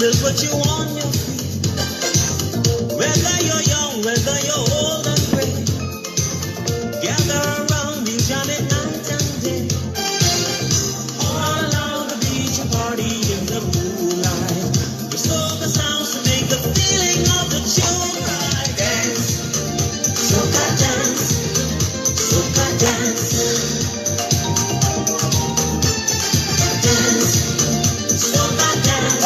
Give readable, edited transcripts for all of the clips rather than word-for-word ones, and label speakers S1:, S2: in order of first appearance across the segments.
S1: will put you on your feet. Whether you're young, whether you're old and gray, gather around me, jam it night and day. All along the beach, a party in the moonlight. We slow the sounds to make the feeling of the tune right. Dance, soca dance, soca dance. Dance, soca dance,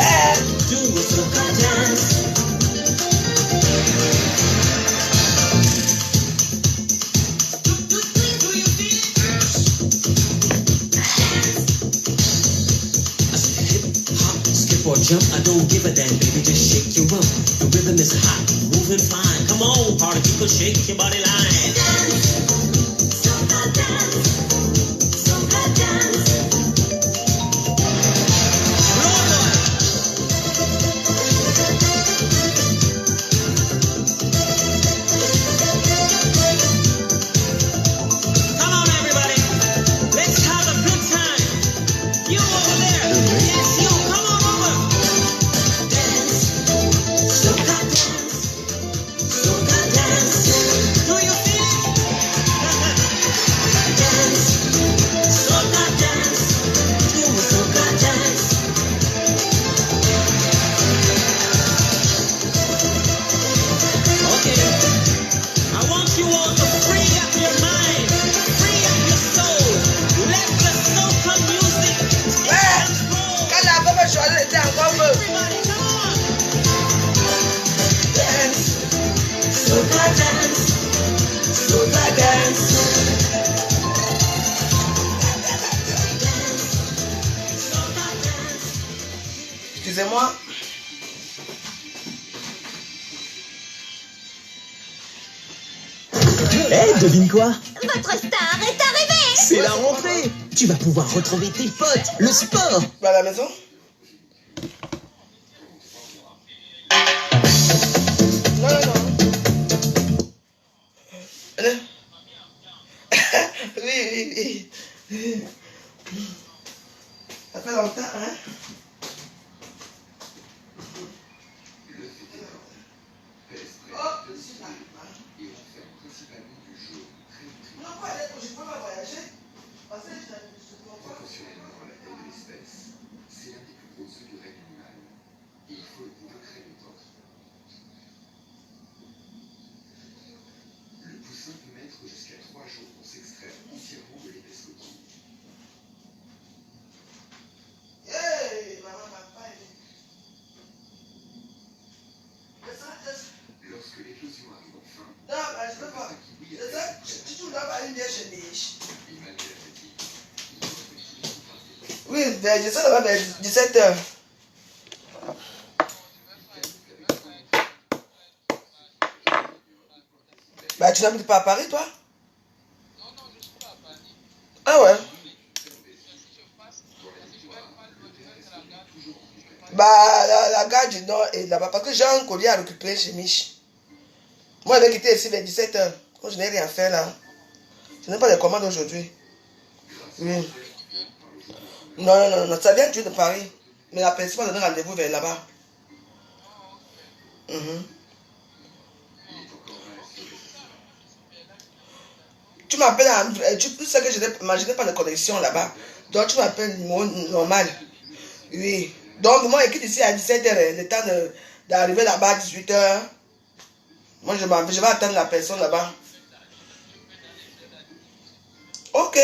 S1: do a soca dance. Or jump, I don't give a damn, baby, just shake your rump. The rhythm is hot, moving fine. Come on, party people, shake your body line. Dance, soca dance, soca dance. Come on, everybody, let's have a good time. You over there, yes, you, come on over. Soca dance, soca dance. Do you feel it? Dance, soca dance, do a soca dance. Okay, I want you all to free up your mind, free up your soul. Let the soca music take control. Everybody, come on. Dance, soca dance, soca dance. Soca dance.
S2: Excusez-moi.
S3: Eh, devine quoi?
S4: Votre star est arrivée!
S3: C'est la rentrée. Tu vas pouvoir retrouver tes potes, le sport.
S2: Va à la maison. Non, non, non. Allez. Oui, oui, oui. Ça fait longtemps, hein? Oh, je suis là. Non, pas aller, je peux pas voyager. Parce que je comprends.
S5: C'est l'un des plus gros œufs du règne animal. Et il faut le consacrer longtemps. Le poussin peut mettre jusqu'à 3 jours pour s'extraire entièrement de l'épaisse coquille.
S2: Hey, maman, papa,
S5: Lorsque l'éclosion arrive enfin,
S2: non, bah, je peux pas. C'est ça, tu ne dois pas aller bien chez Niche.
S5: et malgré la fatigue, il doit effectivement partir.
S2: Oui, ben, je sais là-bas vers 17h. Bah, tu n'habites pas à Paris, toi?
S6: Non, je suis pas à Paris.
S2: Ah ouais? Bah, la gare du Nord est là-bas. Parce que j'ai un collier à récupérer chez Mich. Moi, je vais quitter ici vers 17h. Moi, je n'ai rien fait là. Je n'ai pas de commande aujourd'hui. Oui. Non, non, non, non, ça vient de Paris. Mais la personne m'a donné rendez-vous vers là-bas. Mhm. Tu m'appelles, tu sais que je n'ai pas de connexion là-bas. Donc tu m'appelles normal. Oui. Donc moi, je quitte ici à 17h, le temps d'arriver là-bas à 18h. Moi, je vais attendre la personne là-bas. Ok.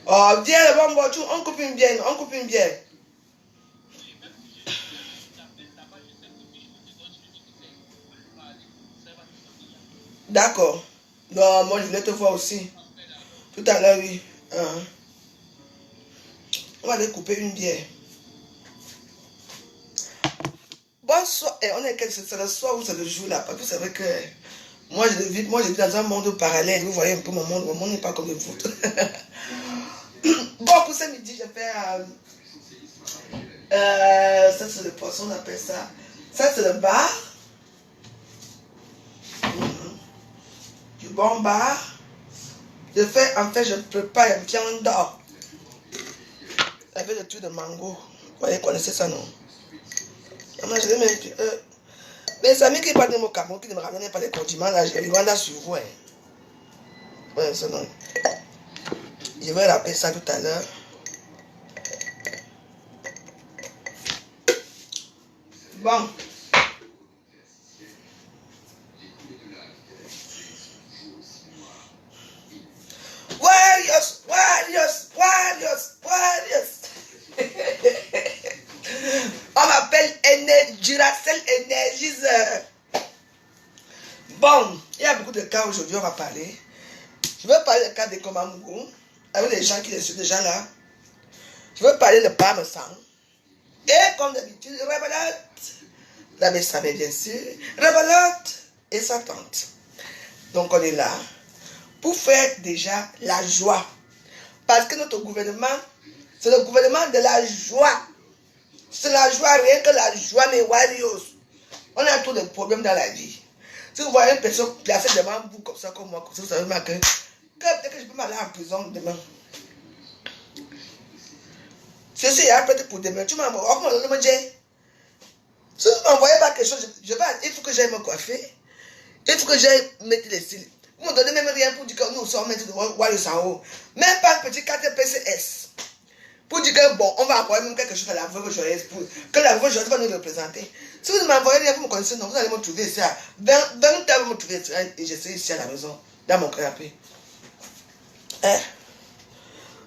S2: Oh, viens, bon, on coupe une bière, on coupe une bière. D'accord. Non, moi, je voulais te voir aussi. Tout à l'heure, oui. On va aller couper une bière. Bonsoir. Et on est c'est le soir ou c'est le jour là. Parce que c'est vrai que moi je vis dans un monde parallèle. Vous voyez un peu mon monde n'est pas comme le vôtre. Bon, pour ce midi, je fais ça c'est le poisson, on appelle ça. Ça c'est le bar. Du bon bar. Je fais, en fait, je prépare un viande d'or. Avec le truc de mango. Vous voyez, connaissez ça, non? Maman, je vais même... mes amis qui partent de mon Cameroun, qui ne me ramènent pas les condiments, là, j'ai Rwanda sur vous. Hein. Ouais, ça non. Je vais rappeler ça tout à l'heure. Bon. Warriors, warriors, warriors, warriors. On m'appelle Duracell Energizer. Bon, il y a beaucoup de cas aujourd'hui, on va parler. Je veux parler du cas de Komamougou, avec les gens qui sont déjà là. Je veux parler de parmesan. Et comme d'habitude, Rebalote. La Bessame, bien sûr. Rebalote et sa tante. Donc on est là pour faire déjà la joie. Parce que notre gouvernement, c'est le gouvernement de la joie. C'est la joie, rien que la joie, mes warriors. On a tous les problèmes dans la vie. Si vous voyez une personne placée devant vous comme ça, comme moi, comme ça, vous savez que peut-être que je peux m'aller en prison demain. Ceci est peut-être pour demain. Tu m'envoies, comment on me dit? Si vous ne m'envoyez pas quelque chose, il faut que j'aille me coiffer. Il faut que j'aille mettre les cils. Vous ne me donnez même rien pour dire que nous sommes mettre de Warriors en haut. Même pas un petit 4 PCS. Pour dire que bon, on va envoyer même quelque chose à la veuve joyeuse pour que la veuve joyeuse va nous représenter. Si vous ne m'envoyez rien, vous me connaissez, non, vous allez me trouver ici à 20 heures, vous me trouvez et je serai ici à la maison, dans mon canapé. Hein?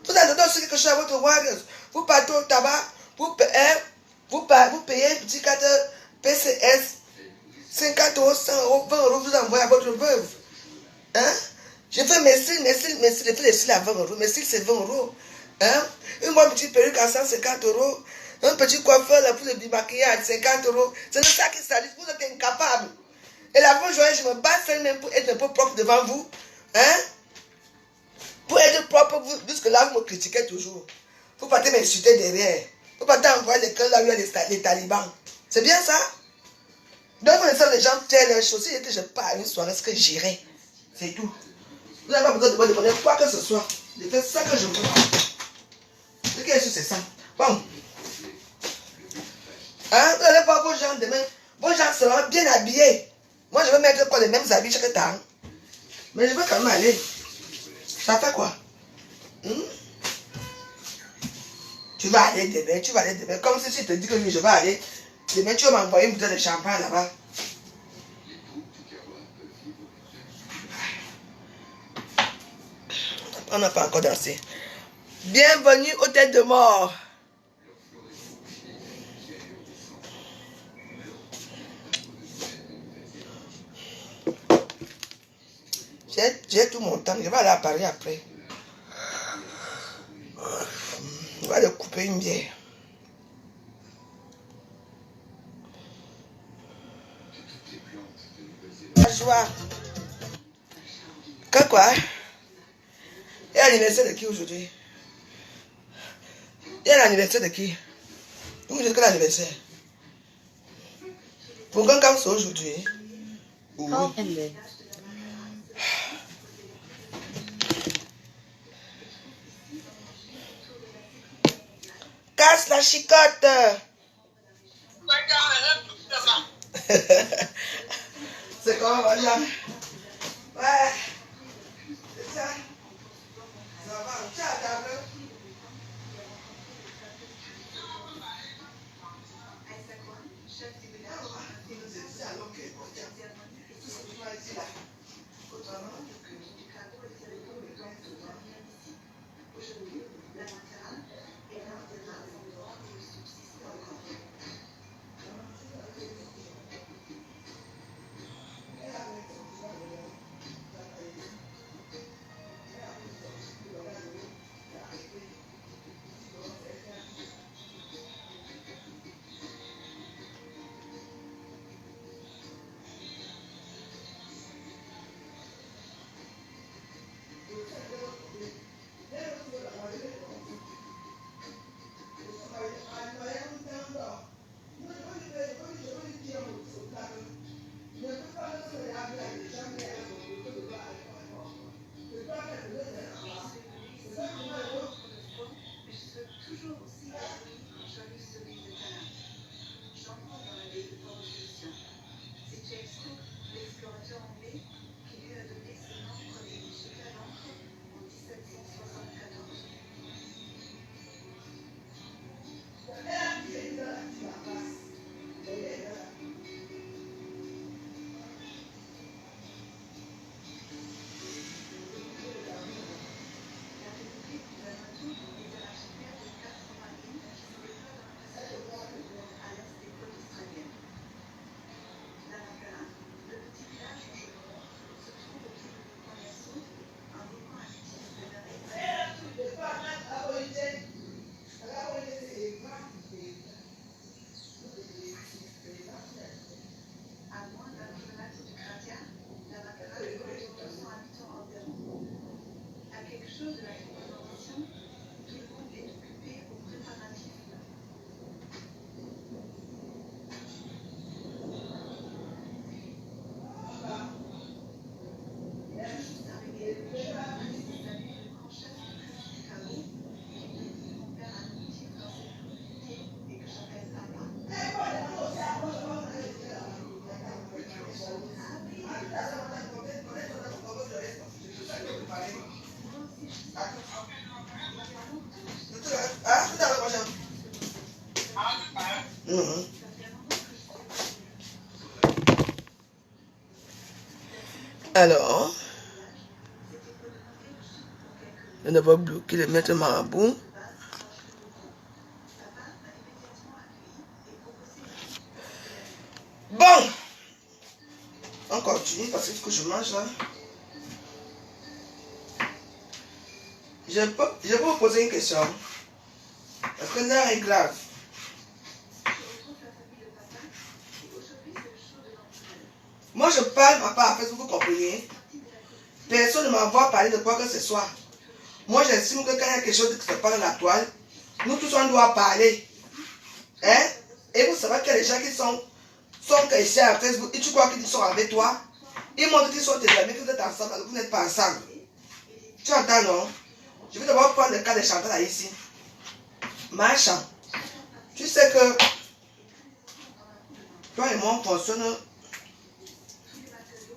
S2: Vous attendez aussi quelque chose à votre Warriors. Vous partez au tabac, vous payez un petit 4 PCS, 50 €, 100 €, 20 €, vous envoyez à votre veuve. Hein? Je fais mes cils, je fais les cils à 20 €. Mes cils, c'est 20 €. Hein? Une bonne petite perruque à 150 €. Un petit coiffeur là, pour le démaquillage, 50 €. C'est de ça qui s'allie. Vous êtes incapable. Et la bonne journée, je me bats même pour être un peu propre devant vous. Hein? Pour être propre, jusque là, vous me critiquez toujours. Vous partez m'insulter derrière. Vous partez envoyer les cœurs là où il y a les talibans. C'est bien ça? Donc, vous laissez les gens faire leurs choses. Si je pars à une soirée, est-ce que j'irai? C'est tout. Vous n'avez pas besoin de me demander quoi que ce soit. Je fais ça que je veux. C'est ça. Bon. Hein? Vous allez voir vos gens demain. Vos gens seront bien habillés. Moi, je vais mettre encore les mêmes habits chaque temps. Mais je veux quand même aller. Ça fait quoi? Tu vas aller demain. Comme si tu te dis que oui, je vais aller. Demain, tu vas m'envoyer une bouteille de champagne là-bas. On n'a pas encore dansé. Bienvenue aux têtes de mort. J'ai tout mon temps. Je vais aller à Paris après. Je vais aller couper une bière. La joie. Que quoi? Il y a l'anniversaire de qui aujourd'hui? Il y a l'anniversaire de qui? Vous me dites que l'anniversaire? Pour quelqu'un c'est aujourd'hui? Oui. Casse la chicotte! C'est comment, Maria? Ouais. C'est ça. Ça va, tu as la table? Alors, je ne vais bloquer le maître marabout. Bon, on continue parce qu'il faut que je mange là. Je peux vous poser une question. Parce que l'heure est grave. Moi, je parle ma part à Facebook, vous comprenez? Personne ne m'envoie parler de quoi que ce soit. Moi, j'estime que quand il y a quelque chose qui se passe dans la toile, nous tous, on doit parler. Hein? Et vous savez qu'il y a des gens qui sont ici à Facebook et tu crois qu'ils sont avec toi. Ils montrent qu'ils sont tes amis, que vous êtes ensemble, alors que vous n'êtes pas ensemble. Tu entends, non? Je vais d'abord prendre le cas de Chantal là ici. Machin. Tu sais que toi et moi, on fonctionne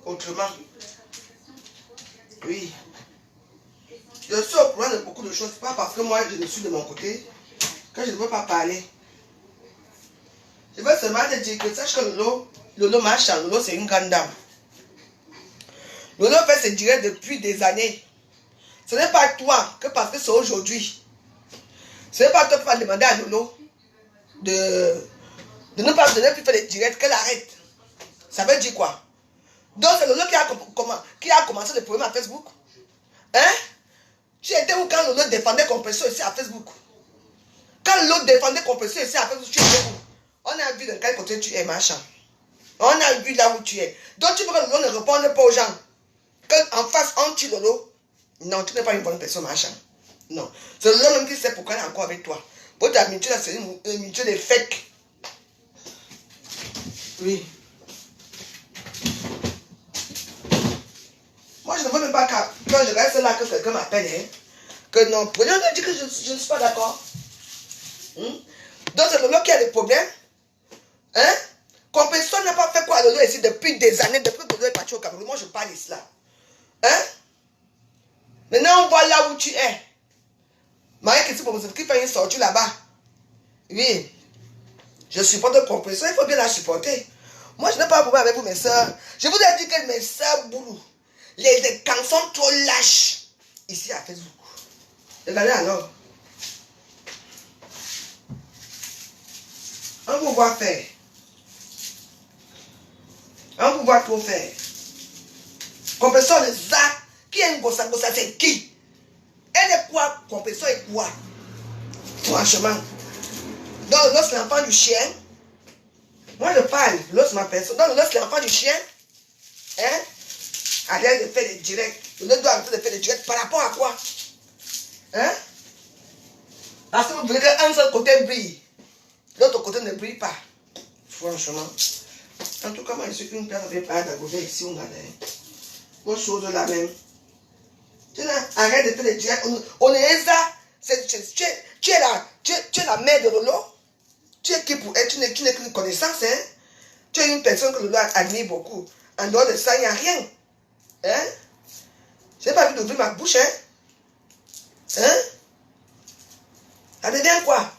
S2: autrement. Oui. Je suis au courant de beaucoup de choses. Pas parce que moi, je suis de mon côté que je ne veux pas parler. Je veux seulement te dire que sache que Lolo Machin, Lolo c'est une grande dame. Lolo fait ses directs depuis des années. Ce n'est pas toi que parce que c'est aujourd'hui. Ce n'est pas toi qui vas demander à Lolo de ne pas donner plus faire les directs, qu'elle arrête. Ça veut dire quoi? Donc c'est Lolo qui a commencé le problème à Facebook. Hein? Tu étais où quand Lolo défendait Compression ici à Facebook? Quand Lolo défendait Compression ici à Facebook, tu étais où? On a vu de quel côté tu es, machin. On a vu là où tu es. Donc tu veux que Lolo ne réponde pas aux gens. Qu'en face, on tue Lolo. Non, tu n'es pas une bonne personne, machin. Non. C'est Lolo même qui sait pourquoi elle est encore avec toi. Votre amitié là, c'est une amitié de fake. Oui. Moi, je ne veux même pas quand je reste là que quelqu'un m'appelle. Hein, que non, prenez le dire que je ne suis pas d'accord. Donc, c'est Lolo qui a des problèmes. Hein? Compression n'a pas fait quoi à Lolo ici depuis des années, depuis que Lolo est parti au Cameroun. Moi, je parle ici là. Hein? Maintenant, on voit là où tu es. Marie qui fait une sortie là-bas. Oui. Je supporte Compression, il faut bien la supporter. Moi, je n'ai pas de problème avec vous, mes soeurs. Je vous ai dit que mes soeurs boulot. Les camps sont trop lâches ici à Facebook. Regardez alors. On vous voit faire. On vous voit trop faire. Compression de ça. Qui est une gossa, c'est qui? Elle est quoi? Compression est quoi? Franchement. Donc, lorsque l'enfant du chien, moi je parle, lorsque ma personne, donc lorsque l'enfant du chien, hein? Arrête de faire des directs. On doit arrêter de faire des directs par rapport à quoi? Hein? Parce que vous voulez qu'un seul côté brille. L'autre côté ne brille pas. Franchement. En tout cas, moi je suis qu'une place avec pas d'agouver ici, on a des choses là même. Arrête de faire des directs. On est ça. Tu es la mère de Lolo. Tu es qui pour être? Tu n'es qu'une connaissance. Hein? Tu es une personne que Lolo admire beaucoup. En dehors de ça, il n'y a rien. Hein? Je n'ai pas vu d'ouvrir ma bouche. Hein? Hein? Ça devient quoi?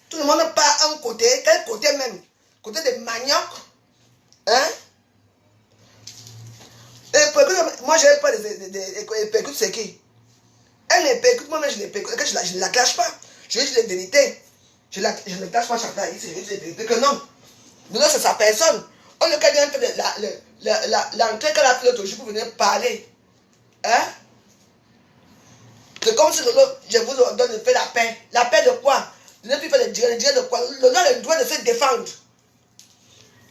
S2: Tout le monde part un côté. Quel côté même? Côté de manioc. Hein? Moi, je n'ai pas des percutes, c'est qui? Elle les percute, moi-même je les percute. Je ne la clash pas. Je vais dire les vérités. Je ne clash pas Chantal ici. Je vais dire les vérités que non. Mais là, c'est sa personne. On le vient faire l'entrée qu'elle a fait l'autre jour pour venir parler. Hein? C'est comme si je vous donne de faire la paix. La paix de quoi? De ne plus faire le direct de quoi? Lolo a le droit de se défendre.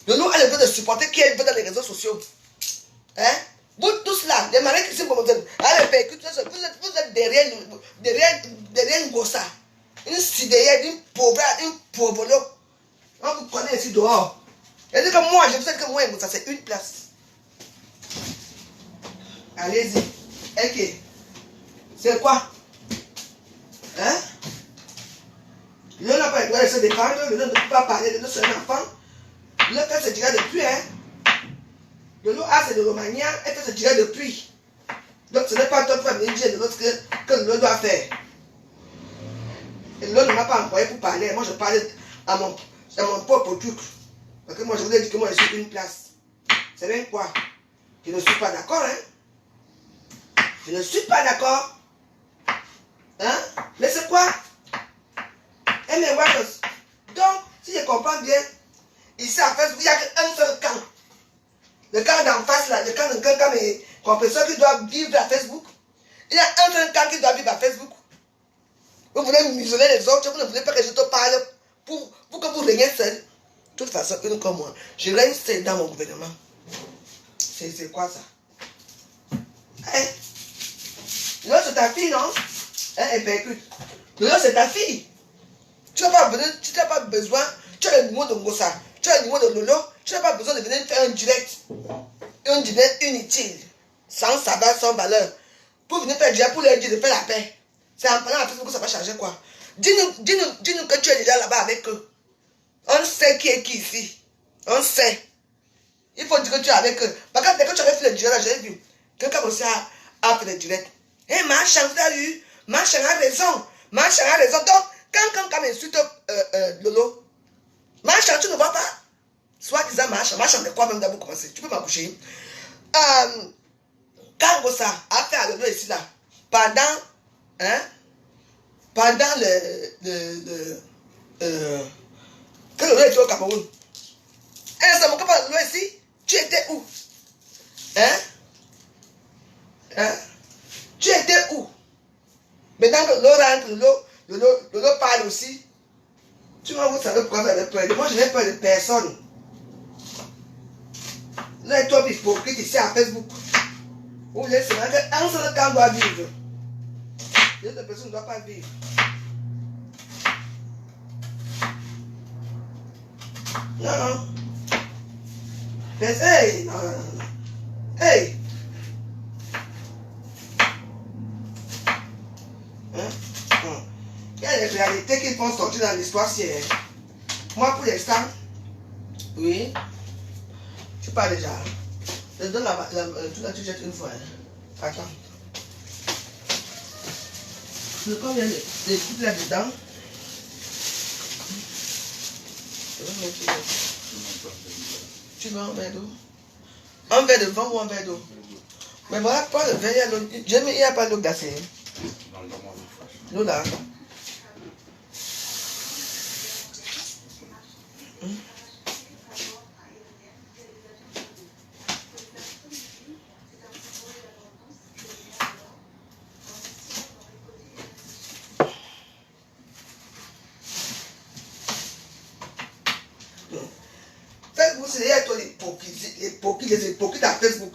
S2: Lolo a le droit de supporter qui elle veut dans les réseaux sociaux. Hein? Vous tous là, les maris qui sont comme vous êtes derrière une gossa, une sidéenne, une pauvre. On vous prenez ici dehors. Et dit que moi, je sais que moi, ça c'est une place. Allez-y. Ok. C'est quoi? Hein? L'on n'a pas le droit de se défendre, l'on ne peut pas parler de son enfant. L'on fait se tirer depuis, hein? Lolo a c'est de Romania, elle fait se tirer depuis. Donc ce n'est pas toi qui vas venir dire de l'autre que Lolo doit faire. Et Lolo ne m'a pas envoyé pour parler. Moi je parle à mon propre truc. Parce que moi je vous ai dit que moi je suis une place. C'est bien quoi? Je ne suis pas d'accord, hein. Je ne suis pas d'accord. Hein? Mais c'est quoi? Donc, si je comprends bien, ici à Facebook, il n'y a qu'un seul camp. Le camp d'en face, là, le camp de quelqu'un, mais compresseur qui doit vivre à Facebook. Il y a un seul camp qui doit vivre à Facebook. Vous voulez museler les autres, vous ne voulez pas que je te parle pour que vous régniez seul. De toute façon, une comme moi, je règne seul dans mon gouvernement. C'est quoi ça? Hein? Là, c'est ta fille, non? Hein, elle percute. Là, c'est ta fille. Tu n'as pas besoin, tu as le numéro de Ngosa, tu as le numéro de Lolo, tu n'as pas besoin de venir faire un direct inutile, sans savoir, sans valeur. Pour venir faire direct, pour leur dire de faire la paix. C'est en parlant à Facebook que ça va changer quoi? Dis-nous que tu es déjà là-bas avec eux. On sait qui est qui ici. On sait. Il faut dire que tu es avec eux. Parce que dès que tu avais fait le direct, j'avais vu. Quelqu'un aussi a fait le direct. Eh, Machan, vous avez vu? Machan a raison. Machan a raison. Donc, quand insulte Lolo, Machan, tu ne vois pas? Soit disant Machan de quoi même d'abord commencer? Tu peux m'accoucher. Quand Gossa a fait à Lolo ici là, pendant quand Lolo était au Cameroun, ça m'a pas Lolo ici, tu étais où? Tu étais où? Maintenant que Lolo parle aussi, tu vois, vous savez pourquoi vous avez peur. Moi, je n'ai peur de personne. Là, et toi, hypocrite ici à Facebook. Vous voulez seulement qu'un seul camp doit vivre. Les autres personnes ne doivent pas vivre. Non. Hey, non. Hey. Il y a des réalités qui vont sortir dans l'histoire. Moi, pour l'instant, oui, tu parles déjà. Je donne tu la jettes une fois. Attends. Je combien de trucs là-dedans. Tu veux un verre d'eau? Un verre de vin ou un verre d'eau? Mais voilà, pas le verre, il n'y a pas d'eau glacée. L'eau là. Facebook, c'est derrière toi les hypocrites à Facebook.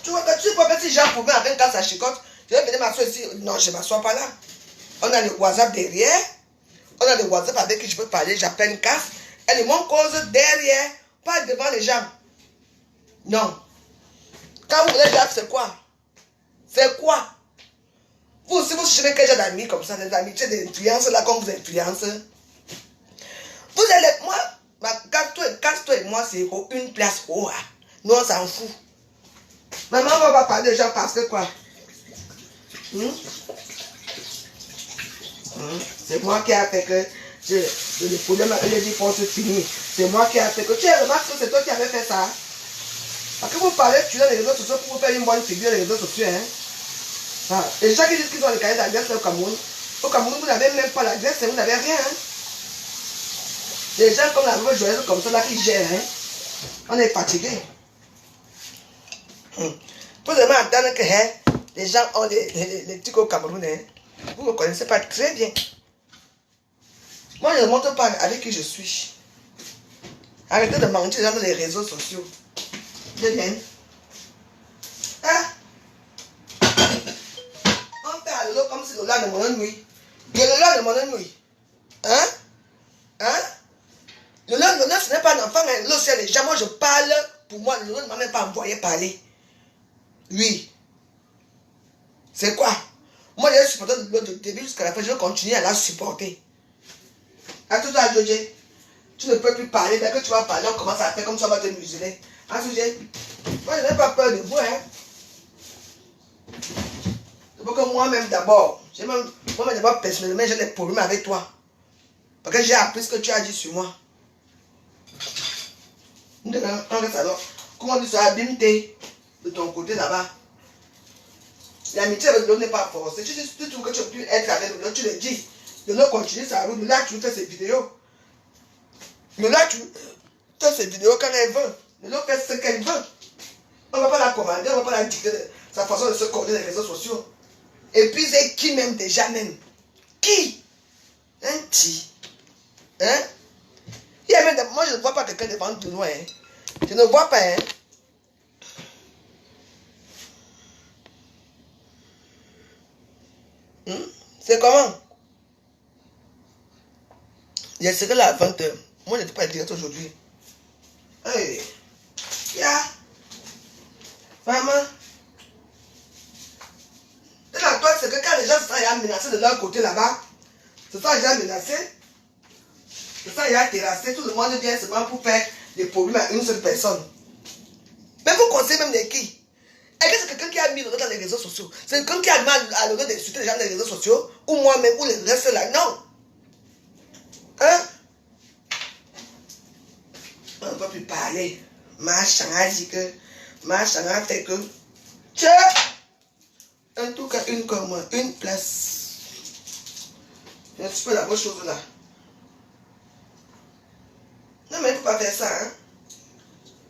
S2: Tu vois que tu peux pas si j'ai un problème avec quand ça chicote, je vais venir m'asseoir ici. Non, je ne m'assois pas là. On a le WhatsApp derrière. On a le WhatsApp avec qui je peux parler. J'appelle une casse. Elle est mon cause derrière, pas devant les gens. Non. Quand vous voulez, c'est quoi? C'est quoi? Vous aussi, vous cherchez quel genre d'amis comme ça, des amitiés d'influence, là, comme vous influencez. Vous êtes moi, casse-toi et moi, c'est une place haut. Nous, on s'en fout. Maman, on va parler des gens parce que quoi? C'est moi qui a fait que le problème avec les divorces finit. C'est moi qui a fait que tu as remarqué que c'est toi qui avais fait ça. Parce que vous parlez, tu as les réseaux sociaux pour vous faire une bonne figure, les réseaux sociaux. Et les gens qui disent qu'ils ont les cahiers d'adresse au Cameroun, vous n'avez même pas l'adresse, vous n'avez rien. Les gens comme la nouvelle joyeuse comme ça là qui gèrent, on est fatigué. Vous devez entendre que les gens ont les trucs au Cameroun. Vous ne me connaissez pas très bien. Moi, je ne montre pas avec qui je suis. Arrêtez de mentir dans les réseaux sociaux. Je viens. On fait à Lolo comme si Lola de mon nuit. Lola de mon nuit. Lola, ce n'est pas un enfant. Lola, c'est les gens. Moi, je parle pour moi. Lola ne m'a même pas envoyé parler. Oui. C'est quoi? Moi, je supporte le début jusqu'à la fin. Je vais continuer à la supporter. À tout à Jojo, tu ne peux plus parler. Dès que tu vas parler, on commence à faire comme ça, on va te museler. À sujet, moi, je n'ai pas peur de vous. C'est pour que moi-même d'abord, moi-même d'abord, personnellement, j'ai des problèmes avec toi. Parce que j'ai appris ce que tu as dit sur moi. On reste alors. Comment tu seras abîmé de ton côté là-bas? L'amitié avec l'autre n'est pas forcée. Tu trouves que tu peux être avec l'autre, tu le dis. L'autre continue sa route. Là, tu fais ses vidéos. Là, tu fais ses vidéos quand elle veut. L'autre fait ce qu'elle veut. On ne va pas la commander, on ne va pas la dicter sa façon de se coordonner les réseaux sociaux. Et puis, c'est qui même déjà même? Qui? Un petit. Hein? Il y a même, moi, je ne vois pas quelqu'un défendre de loin. Hein. Je ne vois pas. Hein. C'est comment? Je serai là à 20h. Moi, je ne peux pas être direct aujourd'hui. Hey. Yeah. Maman. Et là, toi, c'est que quand les gens se sentent menacés de leur côté là-bas, se sentent déjà menacés, se sentent déjà terrassés, tout le monde vient seulement pour faire des problèmes à une seule personne. Mais vous conseillez même de qui? Est-ce que c'est quelqu'un qui a mis l'honneur dans les réseaux sociaux? C'est quelqu'un qui a mis à l'honneur d'insulter les gens dans les réseaux sociaux? Ou moi-même, ou les restes là? Non. Hein? On ne peut plus parler. Machin a dit que. Machin a fait que. Tiens! En tout cas, une comme moi, une place. C'est un petit peu la bonne chose là. Non, mais il ne faut pas faire ça. Hein?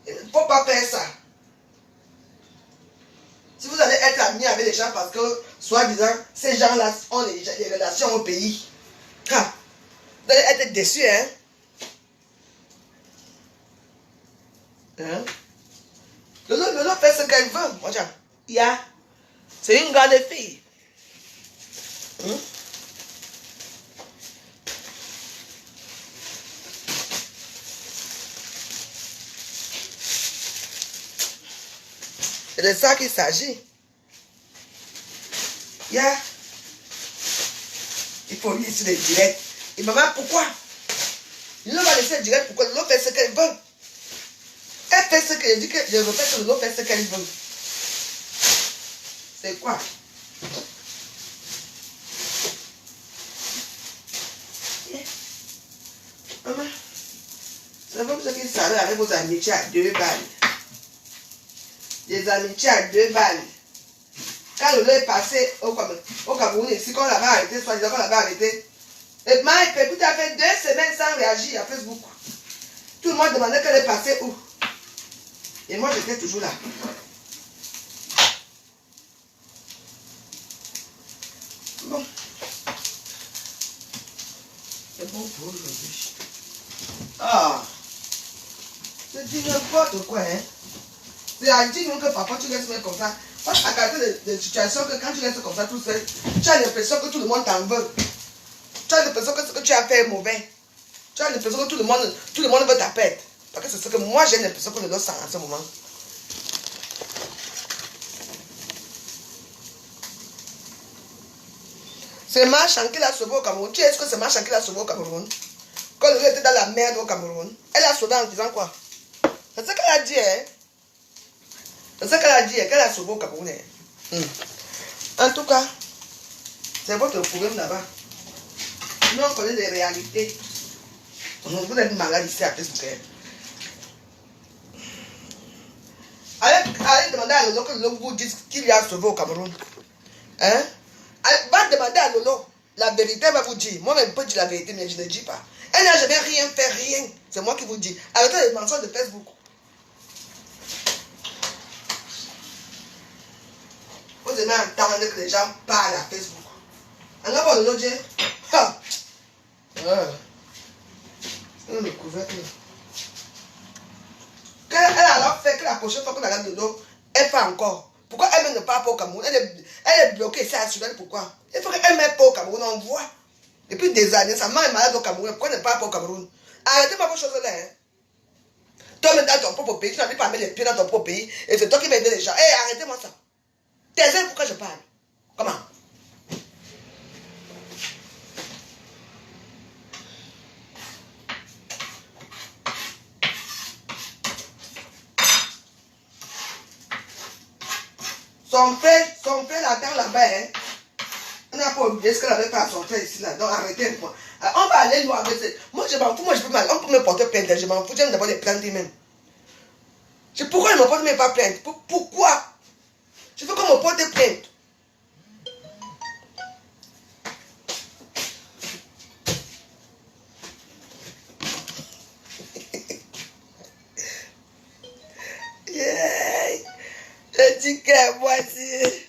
S2: Il ne faut pas faire ça. Si vous allez être amis avec les gens parce que, soi-disant, ces gens-là ont les relations au pays, ha, vous allez être déçus, hein? Hein? Lolo fait ce qu'elle veut. Moi, yeah. C'est une grande fille. Hein? C'est de ça qu'il s'agit. Yeah. Il faut lire sur les directs. Et maman, pourquoi? Il ne va laisser le direct. Pourquoi? L'autre fait ce qu'elle veut. Elle fait ce qu'elle dit que je répète que l'autre fait ce qu'elle veut. C'est quoi? Yeah. Maman, c'est vous qui savez avec vos amitiés à 2 balles. Des amitiés à 2 balles. Quand le est passé au Cameroun, ici, quand on l'avait arrêté, soit-disant qu'on l'avait arrêté, et Mike Pépite a fait 2 semaines sans réagir à Facebook. Tout le monde demandait qu'elle est passée où. Et moi, j'étais toujours là. Bon. C'est bon pour aujourd'hui. Ah. C'est du n'importe quoi, hein. C'est à dire que parfois tu restes comme ça. Parce qu'à cause de situations que quand tu restes comme ça tout seul, tu as l'impression que tout le monde t'en veut. Tu as l'impression que ce que tu as fait est mauvais. Tu as l'impression que tout le monde veut ta pète. Parce que c'est ce que moi j'ai l'impression que je dois sentir en ce moment. C'est Marchand qui l'a sauvé au Cameroun. Tu sais ce que c'est Marchand qui l'a sauvé au Cameroun? Quand le gars était dans la merde au Cameroun, elle l'a sauvé en disant quoi? C'est ce qu'elle a dit, hein? C'est ce qu'elle a dit, qu'elle a sauvé au Cameroun. En tout cas, c'est votre problème là-bas. Nous, on connaît les réalités. Vous êtes malade ici à Facebook. Allez demander à Lolo que Lolo vous dise qu'il y a sauvé au Cameroun. Hein? Va demander à Lolo. La vérité, elle va vous dire. Moi-même, je peux dire la vérité, mais je ne dis pas. Elle n'a jamais rien fait, rien. C'est moi qui vous dis. Arrêtez les mensonges de Facebook. Vous aimez entendre que les gens parlent à Facebook. On a pas Lolo dire. Ha! Le couvercle. Elle a alors fait que la prochaine fois qu'on regarde Lolo, elle fait encore. Pourquoi elle ne part pas au Cameroun? Elle est bloquée ici à Sudan. Pourquoi? Il faut qu'elle ne mette pas au Cameroun. On voit. Depuis des années, sa maman est malade au Cameroun. Pourquoi elle ne part pas au Cameroun? Arrêtez pas vos choses là. Hein? Toi, même dans ton propre pays, tu n'arrives pas à mettre les pieds dans ton propre pays. Et c'est toi qui vas aider les gens. Hé, arrêtez-moi ça. Taisez pourquoi je parle. Comment? Son frère l'attend là-bas. Hein? On n'a pas oublié ce qu'elle avait fait à son frère ici. Là. Donc arrêtez-moi. On va aller loin avec ça. Moi je m'en fous. Moi je peux mal. On peut me porter plainte. Je m'en fous. J'aime d'abord les plaintes même. Pourquoi il ne me porte même pas plainte? Pourquoi? Je veux qu'on me porte plainte. Yeah. Le ticket, voici.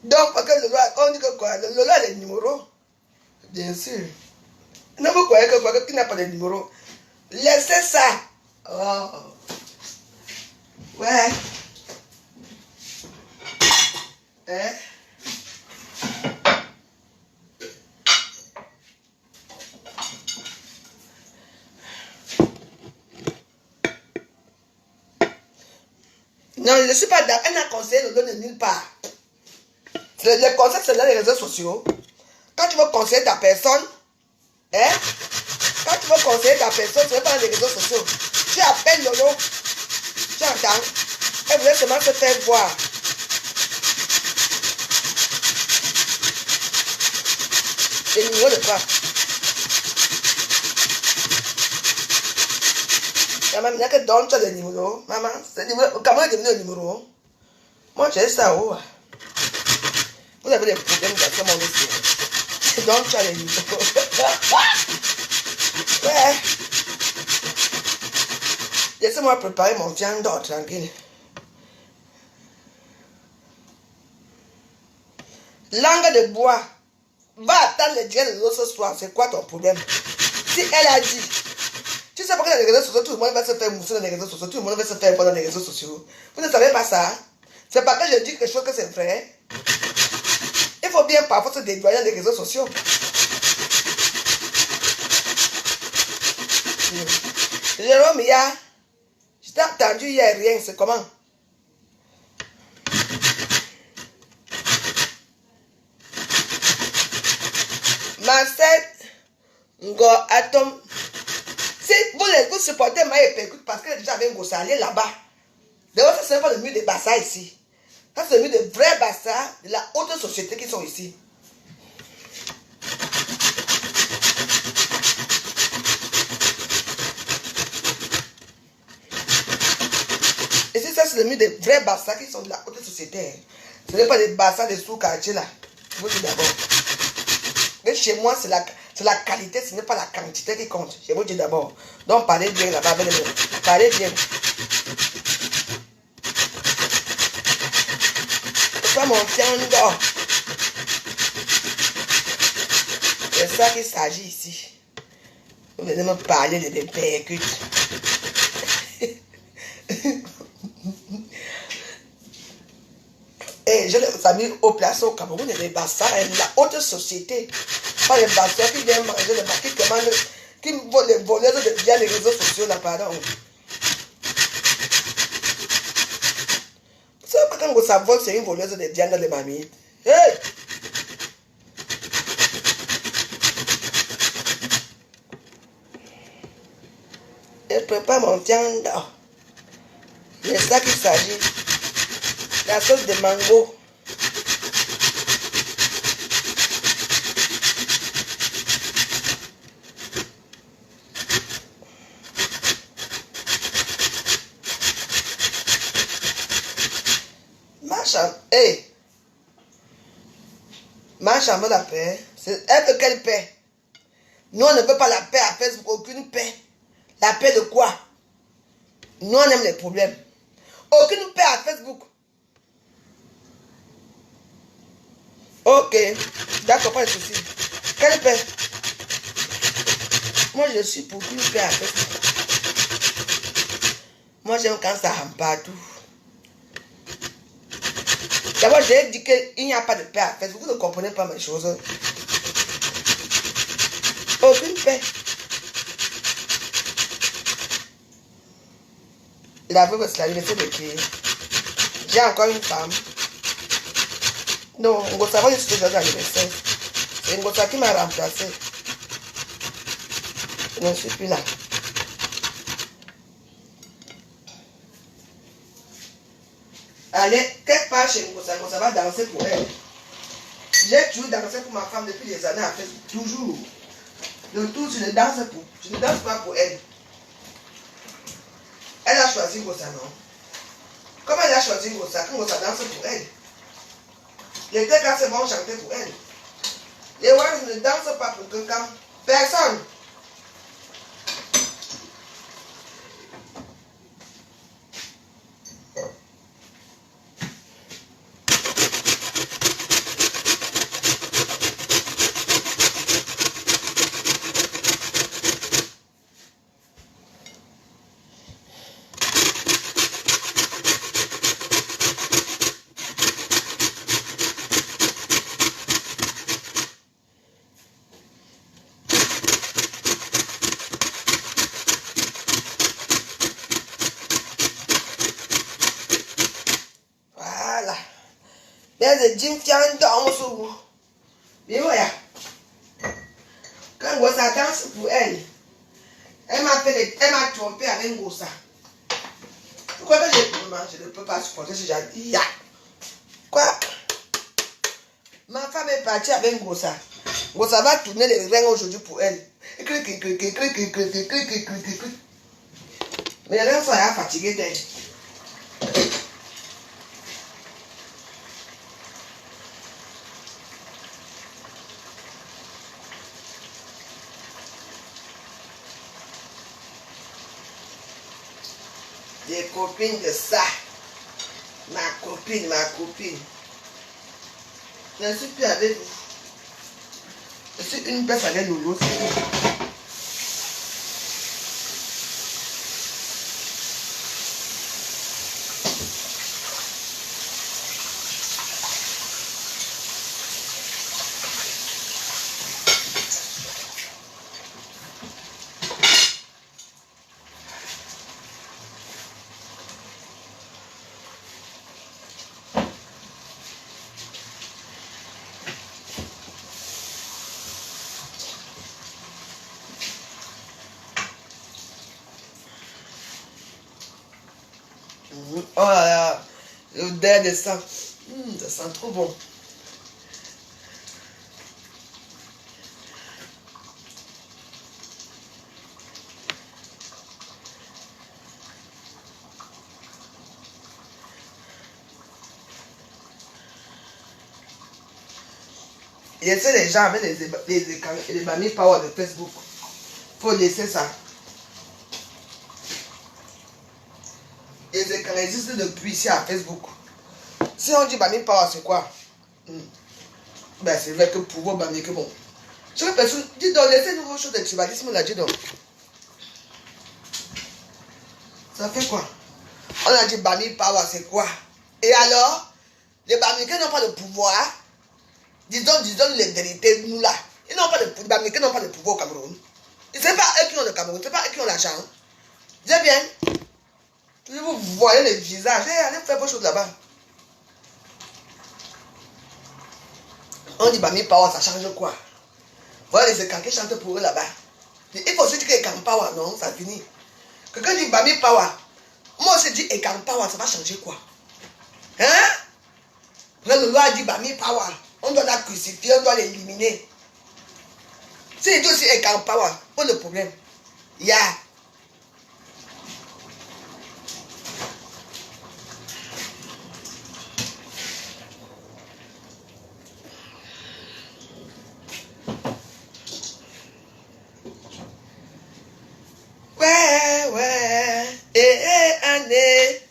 S2: Donc, parce que le loi, on dit que quoi? Le loi a les numéros. Bien sûr. Non, vous croyez que quoi? Qui n'a pas de numéros? Laissez ça. Oh. Ouais. Hein? Non, je ne suis pas d'accord. Elle n'a conseillé le don de nulle part. Les conseils, c'est dans les réseaux sociaux. Quand tu veux conseiller ta personne, hein? Quand tu veux conseiller ta personne, tu ne vas pas dans les réseaux sociaux. Tu appelles Lolo. Tu entends? Elle voulait seulement se faire voir. Le numéro de quoi? Maman, il n'y a que donne le numéro. Maman, c'est le numéro. Comment est devenu le numéro? Moi, j'ai ça où? Vous avez des problèmes dans mon dossier. Donc, tu as les numéros. Ouais. Laissez-moi préparer mon viande d'or, tranquille. Langue de bois. Va attendre les dieux de l'eau ce soir. C'est quoi ton problème? Si elle a dit, tu sais pourquoi dans les réseaux sociaux, tout le monde va se faire mousser dans les réseaux sociaux, tout le monde va se faire voir dans les réseaux sociaux. Vous ne savez pas ça? C'est parce que je dis quelque chose que c'est vrai. Il faut bien parfois se dédouaner dans les réseaux sociaux. Jérôme, je t'ai entendu hier, rien, c'est comment? Marcel Ngo Atom. Si vous supportez ma écoute parce qu'elle est déjà avec un gosse, allez là-bas. D'ailleurs, ça, ce n'est pas le mur des bassins ici. Ça, c'est le mur des vrais bassins de la haute société qui sont ici. Et si ça, c'est le mur des vrais bassins qui sont de la haute société. Ce n'est pas des bassins de sous-quartier là. Je vous dis d'abord. Mais chez moi, c'est la qualité, ce n'est pas la quantité qui compte. Je vous dis d'abord. Donc, parlez bien là-bas avec les gens. Parlez bien. C'est pas mon temps d'or. C'est ça qu'il s'agit ici. Vous venez me parler de des percutes. Et j'ai des amis au placé au Cameroun, et des bassins, la haute société. Pas les bassins qui viennent manger les bassins, qui commandent, qui volent les voleuses de biens les réseaux sociaux là, pardon. Vous savez pas quand ça vole, c'est une voleuse de biens dans les mamies. Hey! Je prépare mon viande. C'est ça qu'il s'agit. La sauce de mango. Hey! Ma chambre la paix. C'est elle que quelle paix? Nous on ne veut pas la paix à Facebook, aucune paix. La paix de quoi? Nous on aime les problèmes. Aucune paix à Facebook. Ok, d'accord, pas de souci. Quelle paix? Moi je suis pour qu'une paix à Facebook. Moi j'aime quand ça rentre partout. D'abord, j'ai dit qu'il n'y a pas de paix à Facebook. Vous ne comprenez pas mes choses. Aucune paix. La veuve, c'est la liberté de qui? J'ai encore une femme. Non, Ngosa va juste aujourd'hui à l'anniversaire. C'est Ngosa qui m'a remplacé. Je ne suis plus là. Allez, quelque part chez Ngosa, Ngosa va danser pour elle. J'ai toujours dansé pour ma femme depuis des années à Facebook. Toujours. Le tout, je ne danse pas pour elle. Elle a choisi Ngossa, non? Comment elle a choisi Ngossa? Que Ngossa danse pour elle. Les deux gars, c'est bon, chanter pour elle. Les Wales ne dansent pas pour quelqu'un. Personne. There's a Jim Fian also. Mais voilà. Quand Ngossa danse pour elle, elle m'a trompé avec Ngossa. Pourquoi que je ne peux pas supporter ce genre de ya? Quoi? Ma femme est partie avec Ngossa. Ngossa va tourner les reins aujourd'hui pour elle. Mais les reins sont fatigués d'elle. Des copines de ça. Ma copine. Je ne suis plus avec vous. Je suis une personne avec Lolo. Oh là là, l'odeur de ça. Ça sent trop bon. Il y a les gens avec les écrans et les Bami Power de Facebook. Faut laisser ça. Les écrans existent depuis ici à Facebook. Si on dit Bami Power, c'est quoi? Ben, c'est vrai que pour vous, Bami, que bon. Chaque personne dit donc, laissez nous vos choses de tribalisme là, dis donc. Ça fait quoi? On a dit Bami Power, c'est quoi? Et alors, les Bamikés n'ont pas de pouvoir. Disons les vérités, nous là. Ils n'ont pas de pouvoir. Les Bamikés n'ont pas de pouvoir au Cameroun. Ce n'est pas eux qui ont le Cameroun, ce n'est pas eux qui ont l'argent. Dis bien. Vous voyez les visages. Allez faire vos choses là-bas. On dit Bami Power, ça change quoi? Voilà les écrans qui chantent pour eux là-bas. Il faut aussi dire qu'Ekan Power, non, ça finit. Quelqu'un dit Bami Power. Moi aussi je dis Ekan Power, ça va changer quoi? Hein? Le loi dit Bami Power. On doit la crucifier, on doit l'éliminer. Si il dit aussi Ekan Power, pas de problème. Ya. Ouais, année.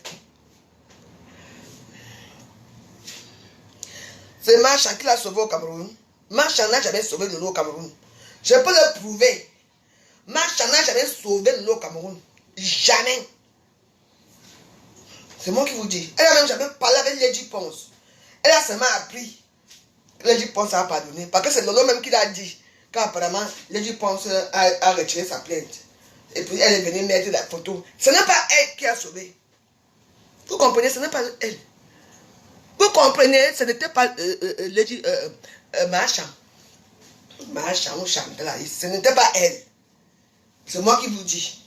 S2: C'est Marchand qui l'a sauvé au Cameroun. Marchand n'a jamais sauvé Lolo au Cameroun. Je peux le prouver. Marchand n'a jamais sauvé Lolo au Cameroun. Jamais. C'est moi qui vous dis. Elle a même jamais parlé avec Lady Ponce. Elle a seulement appris. Lady Ponce a pardonné. Parce que c'est Lolo même qui l'a dit. Car apparemment, Lady Ponce a retiré sa plainte. Et puis elle est venue mettre la photo. Ce n'est pas elle qui a sauvé. Vous comprenez, ce n'est pas elle. Vous comprenez, ce n'était pas Marchand. Marchand ou Chantal, ce n'était pas elle. C'est moi qui vous dis.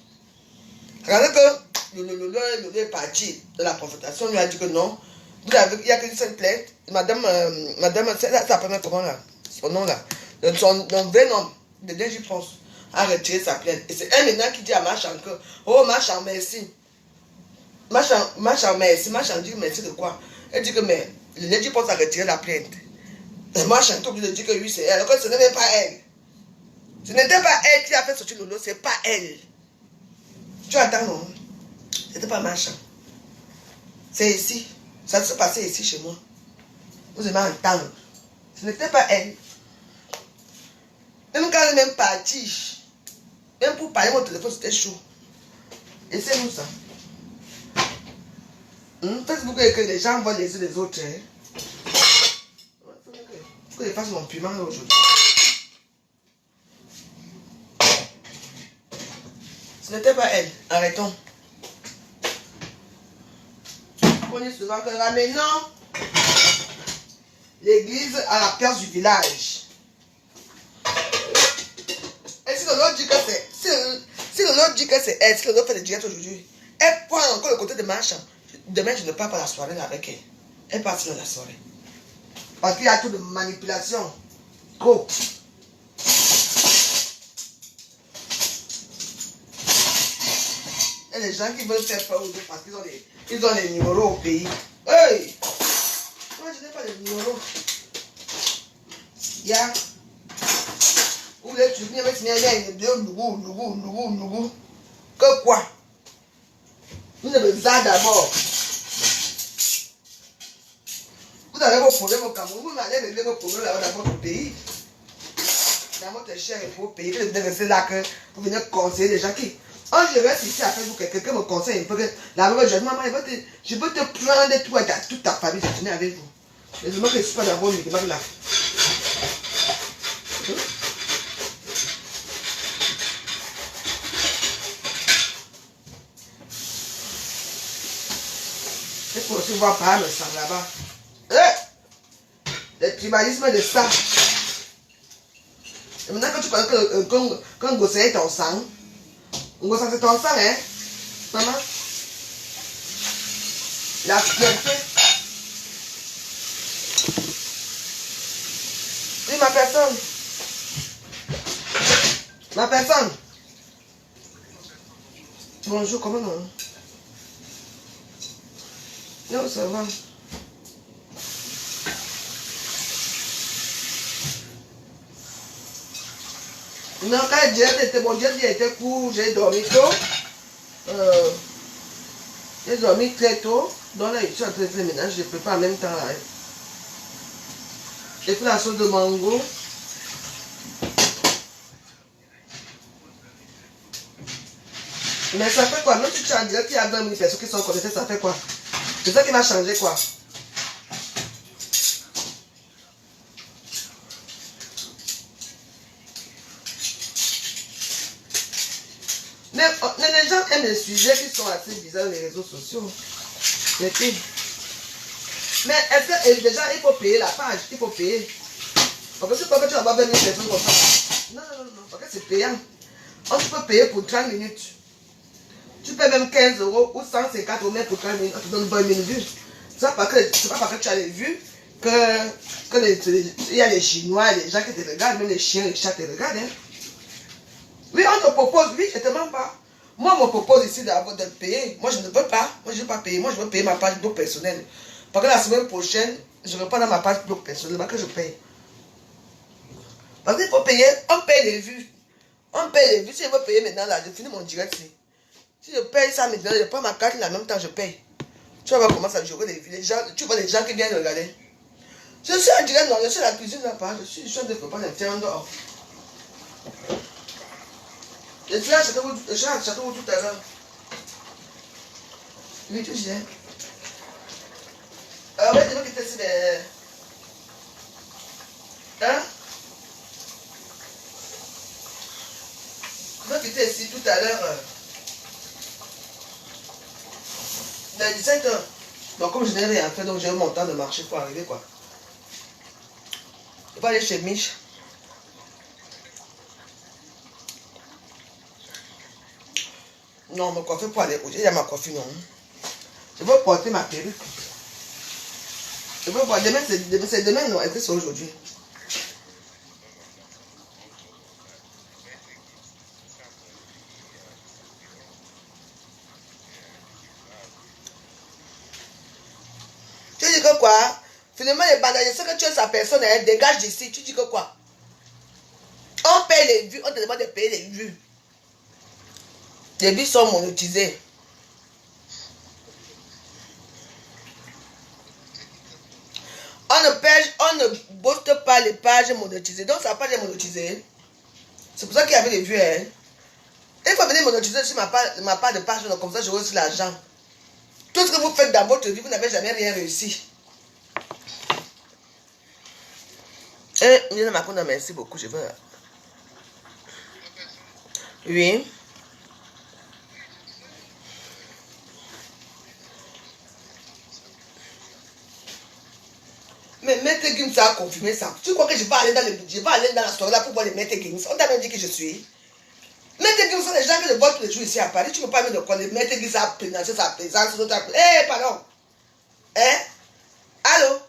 S2: Regardez que le est parti de la confrontation, lui a dit que non. Il n'y a qu'une seule plainte. Madame, ça s'appelle comment là? Son nom là. Son vrai nom de Lady Ponce. a retiré sa plainte. Et c'est elle maintenant qui dit à Marchand que, oh Marchand, merci. Marchand, merci. Marchand dit merci de quoi? Elle dit que, mais le lady pense à retirer la plainte. Et Marchand est obligé de dire que oui, c'est elle. Alors que ce n'est même pas elle. Ce n'était pas elle qui a fait sortir Lolo, c'est pas elle. Tu attends, non? C'était pas Marchand. C'est ici. Ça s'est passé ici chez moi. Vous allez entendre. Ce n'était pas elle. Même quand elle est même partie, même pour parler mon téléphone, c'était chaud. Et c'est nous ça. Facebook et que les gens voient les yeux des autres. Il faut que je fasse mon piment aujourd'hui. Ce n'était pas elle. Arrêtons. On dit souvent que ramenons l'église à la place du village. Et si l'autre dit que c'est... Si l'autre dit que c'est elle, si l'autre fait le direct aujourd'hui, elle prend encore le côté de Marchand. Demain, je ne pars pas la soirée avec elle. Elle part dans la soirée. Parce qu'il y a tout de manipulation. Trop. Et les gens qui veulent faire peur aux autres parce qu'ils ont les numéros au pays. Hey! Moi, je n'ai pas les numéros. Il y a... Où les tu viens avec Nougou. Que quoi? Vous avez besoin d'abord. Vous avez vos problèmes au Cameroun. Vous allez régler vos problèmes là-bas dans votre pays. Dans votre cher et beau pays. Vous venez rester là que vous venez conseiller les gens qui... Quand je reste ici après vous, quelqu'un me conseille un peu que la même chose, maman, je peux te prendre toi et toute ta famille, je tenais avec vous. Mais je ne me suis pas dans vos médicaments là. Il faut aussi voir par le sang là-bas. Le tribalisme de ça. Et maintenant que tu connais qu'un gosse est ton sang, un gosse c'est ton sang, hein, maman? La fierté. Oui, ma personne. Ma personne. Bonjour, comment non? Non, ça va. Non, quand le direct était bon, le direct était court, j'ai dormi tôt. J'ai dormi très tôt. Donc là, je suis en train de faire le ménage, je prépare en même temps là. J'ai fait la sauce de mango. Mais ça fait quoi? Même si tu as un direct, il y a 20 000 personnes qui sont connectées, ça fait quoi? C'est ça qui va changer quoi? Mais les gens aiment les sujets qui sont assez bizarres sur les réseaux sociaux. Mais est-ce que déjà il faut payer la page? Il faut payer. Parce que je crois que tu vas pas 20 000 personnes comme ça. Non, parce que c'est payant. On peut payer pour 30 minutes. Tu payes même 15 € ou 150 € même pour 30 minutes. On te donne 20 000 vues. C'est pas parce que tu as les vues il y a les Chinois, les gens qui te regardent, même les chiens, les chats te regardent. Hein. Oui, on te propose, oui, je ne te mens pas. Moi, on me propose ici de payer. Moi, je ne veux pas. Moi, je ne veux pas payer. Moi, je veux payer ma page blog personnelle. Parce que la semaine prochaine, je reprends dans ma page blog personnelle. Que je paye. Parce qu'il faut payer. On paye les vues. On paye les vues. Si je veux payer maintenant, là, je finis mon direct ici. Si je paye ça maintenant, je prends ma carte, là, en même temps, je paye. Tu vas voir comment ça joue les vues. Les gens, tu vois les gens qui viennent regarder. Je suis en direct, non, je suis à la cuisine là-bas. Je suis en train de préparer un terrain dehors. Je suis à Châteauroux tout à l'heure. Oui, tu sais. Alors, je vais quitter ici les... Hein? Je vais quitter ici tout à l'heure. Dans 17 h. Donc, comme je n'ai rien fait, donc j'ai eu mon temps de marcher pour arriver, quoi. Je vais aller chez Mich. Non, me coiffer pour aller. Il y a ma coiffure, non. Je veux porter ma perruque. Je veux voir. Demain, c'est demain, non. Est-ce que c'est aujourd'hui? Finalement, les bandages, ce que tu es sa personne, elle dégage d'ici. Tu dis que quoi? On paye les vues, on te demande de payer les vues. Les vues sont monétisées. On ne botte pas les pages monétisées. Donc sa page est monétisée. C'est pour ça qu'il y avait des vues. Hein. Il faut venir monétiser sur ma part de page. Donc comme ça, j'aurai aussi l'argent. Tout ce que vous faites dans votre vie, vous n'avez jamais rien réussi. Et Nina Makunda, merci beaucoup. Je veux. Oui. Mais Maître Gims a confirmé ça. Tu crois que je vais aller dans la soirée là pour voir les Maître Gims? On t'a même dit que je suis. Maître Gims sont les gens que je vois tous les jours ici à Paris. Tu ne peux pas me connaître. Maître Gims a prénoncé sa présence. Eh, pardon. Hein? Allô?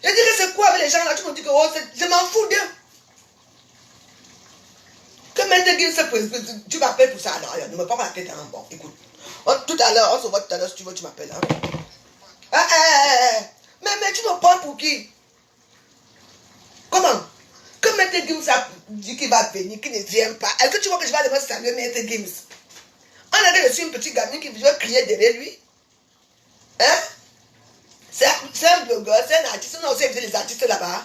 S2: Je dis que c'est quoi avec les gens là? Tu me dis que oh, je m'en fous d'eux. Que Maître Gims se présente. Tu m'appelles pour ça. Non, ne me prends pas la tête. Hein. Bon, écoute. Tout à l'heure, on se voit tout à l'heure si tu veux, tu m'appelles. Hein? Mais tu me prends pour qui? Comment? Que Maître Gims a dit qu'il va venir, qu'il ne vient pas. Est-ce que tu vois que je vais aller me saluer Maître Gims? On avait reçu une petite gamine qui veut crier derrière lui. Hein? C'est un blogueur, c'est un artiste. On a aussi invité les artistes là-bas.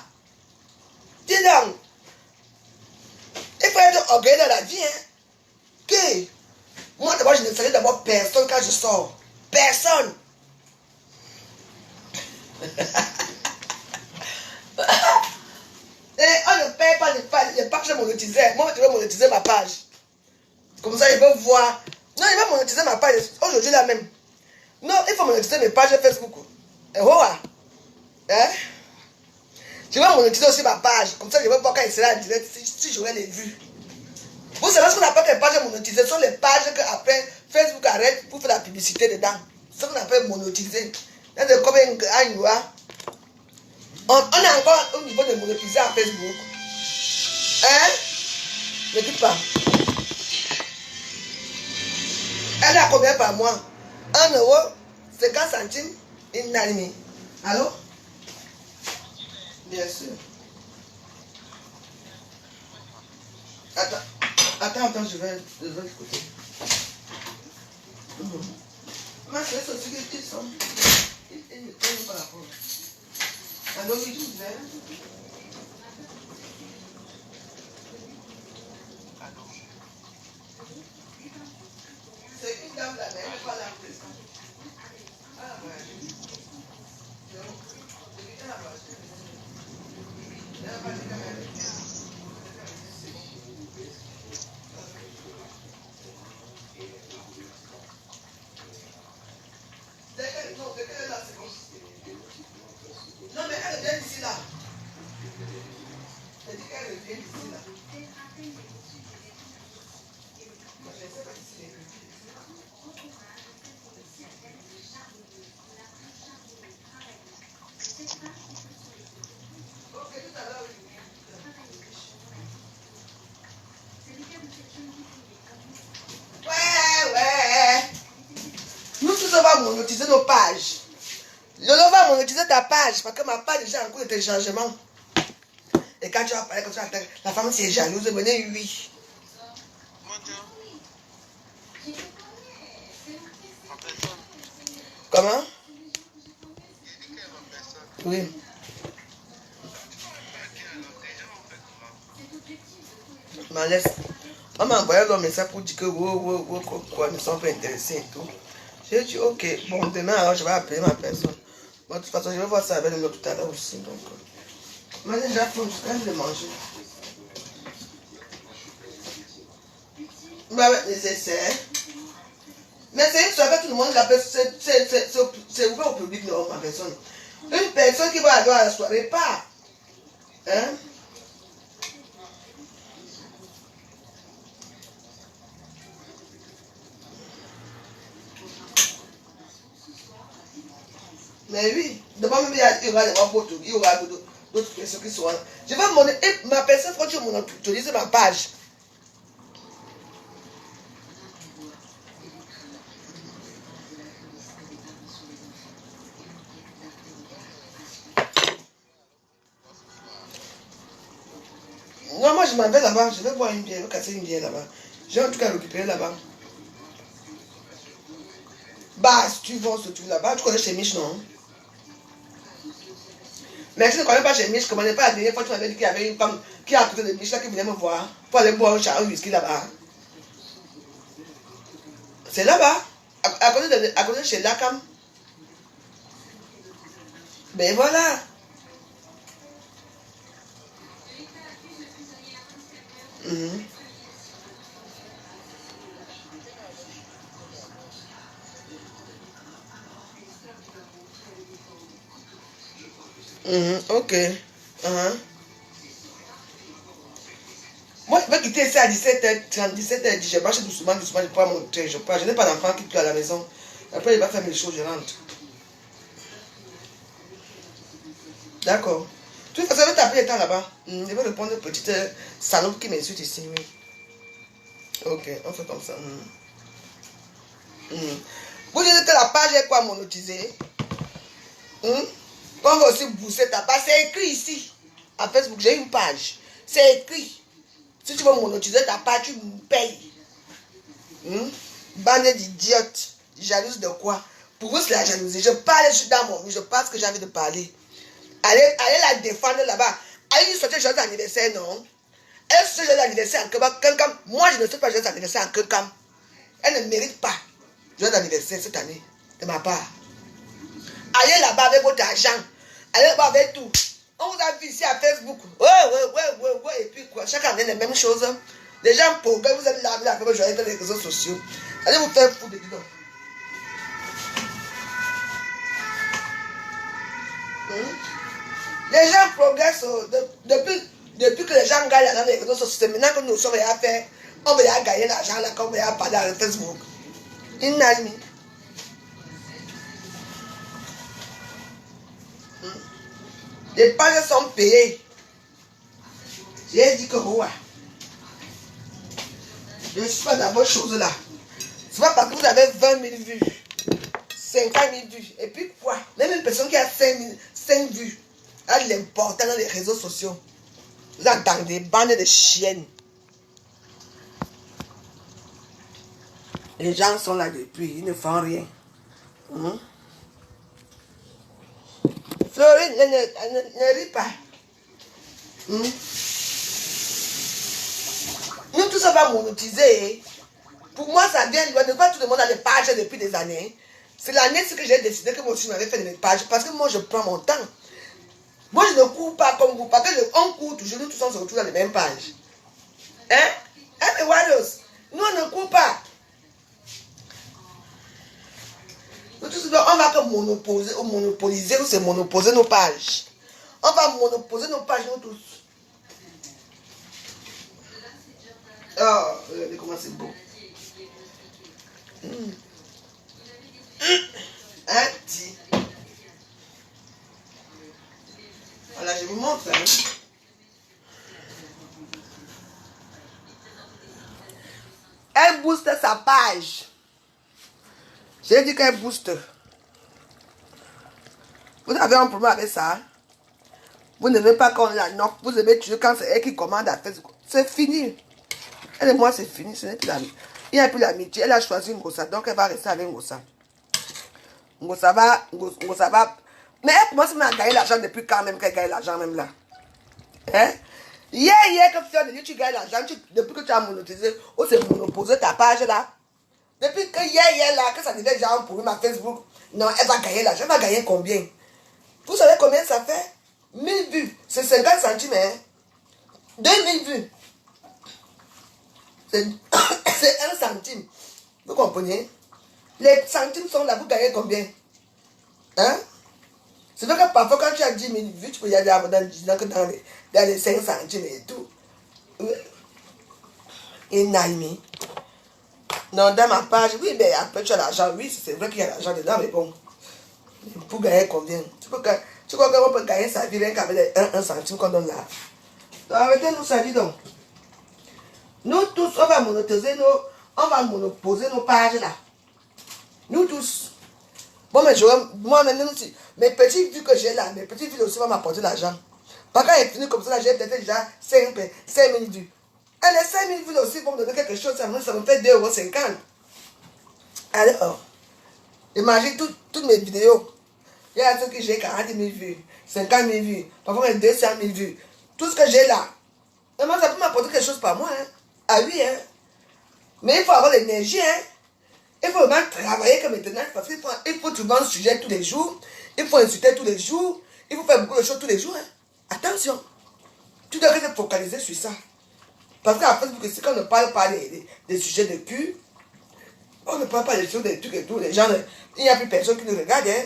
S2: Dis donc. Il faut être orgueilleux dans la vie. Hein? Que? Moi d'abord, je ne salue d'abord personne quand je sors. Personne. Et on ne paye pas les pages monétisées. Moi, je vais monétiser ma page. Comme ça, ils vont voir. Non, il va monétiser ma page. Aujourd'hui, là même. Non, il faut monétiser mes pages Facebook. Et voilà. Hein? Je vais monétiser aussi ma page. Comme ça, je vais voir quand il sera en direct si j'aurai les vues. Vous savez ce qu'on appelle les pages monétisées? Ce sont les pages qu'après Facebook arrête pour faire la publicité dedans. C'est ce qu'on appelle monétiser. Il y a des combien d'années. On est encore au niveau de monétiser à Facebook. Hein? N'écoute pas. Elle a combien par mois? 1 euro, 50 centimes, une année. Allô? Bien sûr. Attends, je vais écouter. Ma soeur, c'est aussi qu'ils sont. Ils ne prennent pas la porte. Allô, oui, je vous aime. C'est une dame là, mais elle n'est pas là. Ah ouais. Non, mais elle vient d'ici là. Elle dit qu'elle vient d'ici là. Moi, je ne sais pas si c'est ok, tout à l'heure, oui. Ouais. Nous tous, on va monétiser nos pages. Lolo va monétiser ta page parce que ma page est déjà en cours de téléchargement. Et quand tu vas parler comme ça, la femme si est jalouse, venez oui. Comment? Oui. Mais laisse. On m'a envoyé le message pour dire que quoi, ne sont pas intéressés et tout. J'ai dit ok, bon demain alors je vais appeler ma personne. Bon, de toute façon je vais voir ça avec le tout à l'heure aussi. Donc, mais déjà il faut juste manger. Mais ouais, nécessaire. Mais c'est une soirée que tout le monde l'appelle, c'est ouvert au public, non, ma personne. Une personne qui va aller à la soirée, pas. Hein? Mais oui, devant même il y aura d'autres personnes qui sont là. Je vais monétiser ma personne, quand tu monétises ma page. Non, moi je m'en vais là-bas. Je vais boire une bière, je vais casser une bière là-bas. J'ai un truc à récupérer là-bas. Bah, si tu vends ce truc là-bas, tu connais chez Mich, non? Mais si tu ne connais pas chez Mich, comment n'est pas la dernière fois tu m'avais dit qu'il y avait une femme qui est à côté de Mich là qui venait me voir pour aller boire un whisky là-bas. C'est là-bas, à côté de chez Lacam. Ben voilà. Ok. Moi, je vais quitter ici à 17h30, 17h10. Je marche doucement, doucement, je prends mon train, je pars. Je n'ai pas d'enfant qui pleut à la maison. Après, il va faire mes choses, je rentre. D'accord. De toute façon, je vais t'appeler le temps là-bas. Je vais répondre aux petites salopes qui m'insultent ici, oui. Ok, on fait comme ça. Vous dites que la page est quoi monétisée? On va aussi booster ta page. C'est écrit ici. À Facebook, j'ai une page. C'est écrit. Si tu veux monétiser ta page, tu me payes. Bande d'idiotes. Jalouse de quoi? Pour vous, c'est la jalousie. Je parle, je suis dans mon vie. Je parle ce que j'ai envie de parler. Allez la défendre là-bas. Allez lui souhaiter joyeux anniversaire, non? Elle souhaite joyeux anniversaire en Kenkam. Moi, je ne souhaite pas joyeux anniversaire en Kenkam. Elle ne mérite pas joyeux anniversaire cette année, de ma part. Allez là-bas avec votre argent. Allez là-bas avec tout. On vous a vu ici à Facebook. Ouais. Et puis quoi? Chaque année, les mêmes choses. Les gens progressent. Vous êtes là avec vos joyeux dans les réseaux sociaux. Allez vous faire foutre dedans. Les gens progressent depuis que les gens gagnent dans les réseaux sociaux. C'est maintenant que nous sommes à faire. On va gagner l'argent là, comme on va parler à Facebook. Inalmi. Les pages sont payés. J'ai dit que ouais. Je ne suis pas dans vos choses là. C'est pas parce que vous avez 20 000 vues, 50 000 vues. Et puis quoi? Même une personne qui a 5 vues a de l'importance dans les réseaux sociaux. Vous êtes dans des bandes de chiennes. Les gens sont là depuis, ils ne font rien. Florine, ne ris pas. Nous, tout ça va monétiser. Pour moi, ça vient de pas tout le monde a des pages depuis des années. C'est l'année que j'ai décidé que moi aussi, je m'avais fait des pages. Parce que moi, je prends mon temps. Moi, je ne cours pas comme vous. Parce qu'on court toujours, nous tous on se retrouve dans les mêmes pages. Hein? Mais Wados, nous, on ne court pas. Nous tous, on va que monopoliser ou c'est monopoliser nos pages. On va monopoliser nos pages, nous tous. Oh, regardez comment c'est beau. Un petit. Voilà, je vous montre. Elle booste sa page. J'ai dit qu'elle booste. Vous avez un problème avec ça? Vous n'aimez pas qu'on la knock. Vous aimez tuer quand c'est elle qui commande à Facebook. C'est fini. Elle et moi, c'est fini. Ce n'est plus l'amitié. Il n'y a plus l'amitié. Elle a choisi Ngossa. Donc, elle va rester avec Ngossa. Ngossa va. Mais elle commence à gagner l'argent depuis quand même qu'elle gagne l'argent même là. Hein? Hier, que tu gagnes l'argent, depuis que tu as monétisé, ou c'est monoposé ta page là. Depuis que hier là, que ça devait genre pour ma Facebook, non, elle va gagner l'argent. Elle va gagner combien? Vous savez combien ça fait? 1000 vues. C'est 50 centimes, hein? 2000 vues. C'est 1 centime. Vous comprenez? Les centimes sont là, vous gagnez combien? Hein? C'est vrai que parfois, quand tu as 10 000 vues, tu peux y aller dans les 5 centimes et tout. Et Naimi. Non, dans ma page, oui, mais après tu as l'argent. Oui, c'est vrai qu'il y a l'argent dedans, mais bon. Pour gagner combien? Tu crois qu'on peut gagner sa vie rien qu'avec 1 centime qu'on donne là? Donc, arrêtez-nous ça, dis donc. Nous tous, on va monoposer nos pages là. Nous tous. Bon, mais moi maintenant, mes petites vues que j'ai là, mes petites vues aussi vont m'apporter l'argent. Par quand elle est finie comme ça, j'ai peut-être déjà 5 000 vues. Et les 5 000 vues aussi vont me donner quelque chose, ça me fait 2,50 €. Alors, imagine toutes mes vidéos. Il y a ceux que j'ai 40 000 vues, 50 000 vues, parfois 200 000 vues. Tout ce que j'ai là, vraiment, ça peut m'apporter quelque chose par mois. Hein. Ah oui, hein. Mais il faut avoir l'énergie. Hein. Il faut vraiment travailler comme maintenant parce qu'il faut trouver un sujet tous les jours. Il faut insulter tous les jours. Il faut faire beaucoup de choses tous les jours. Hein. Attention. Tu dois rester focalisé sur ça. Parce qu'à Facebook, c'est quand on ne parle pas des sujets de cul, on ne parle pas des choses, des trucs et tout. Les gens, il n'y a plus personne qui nous regarde. Hein.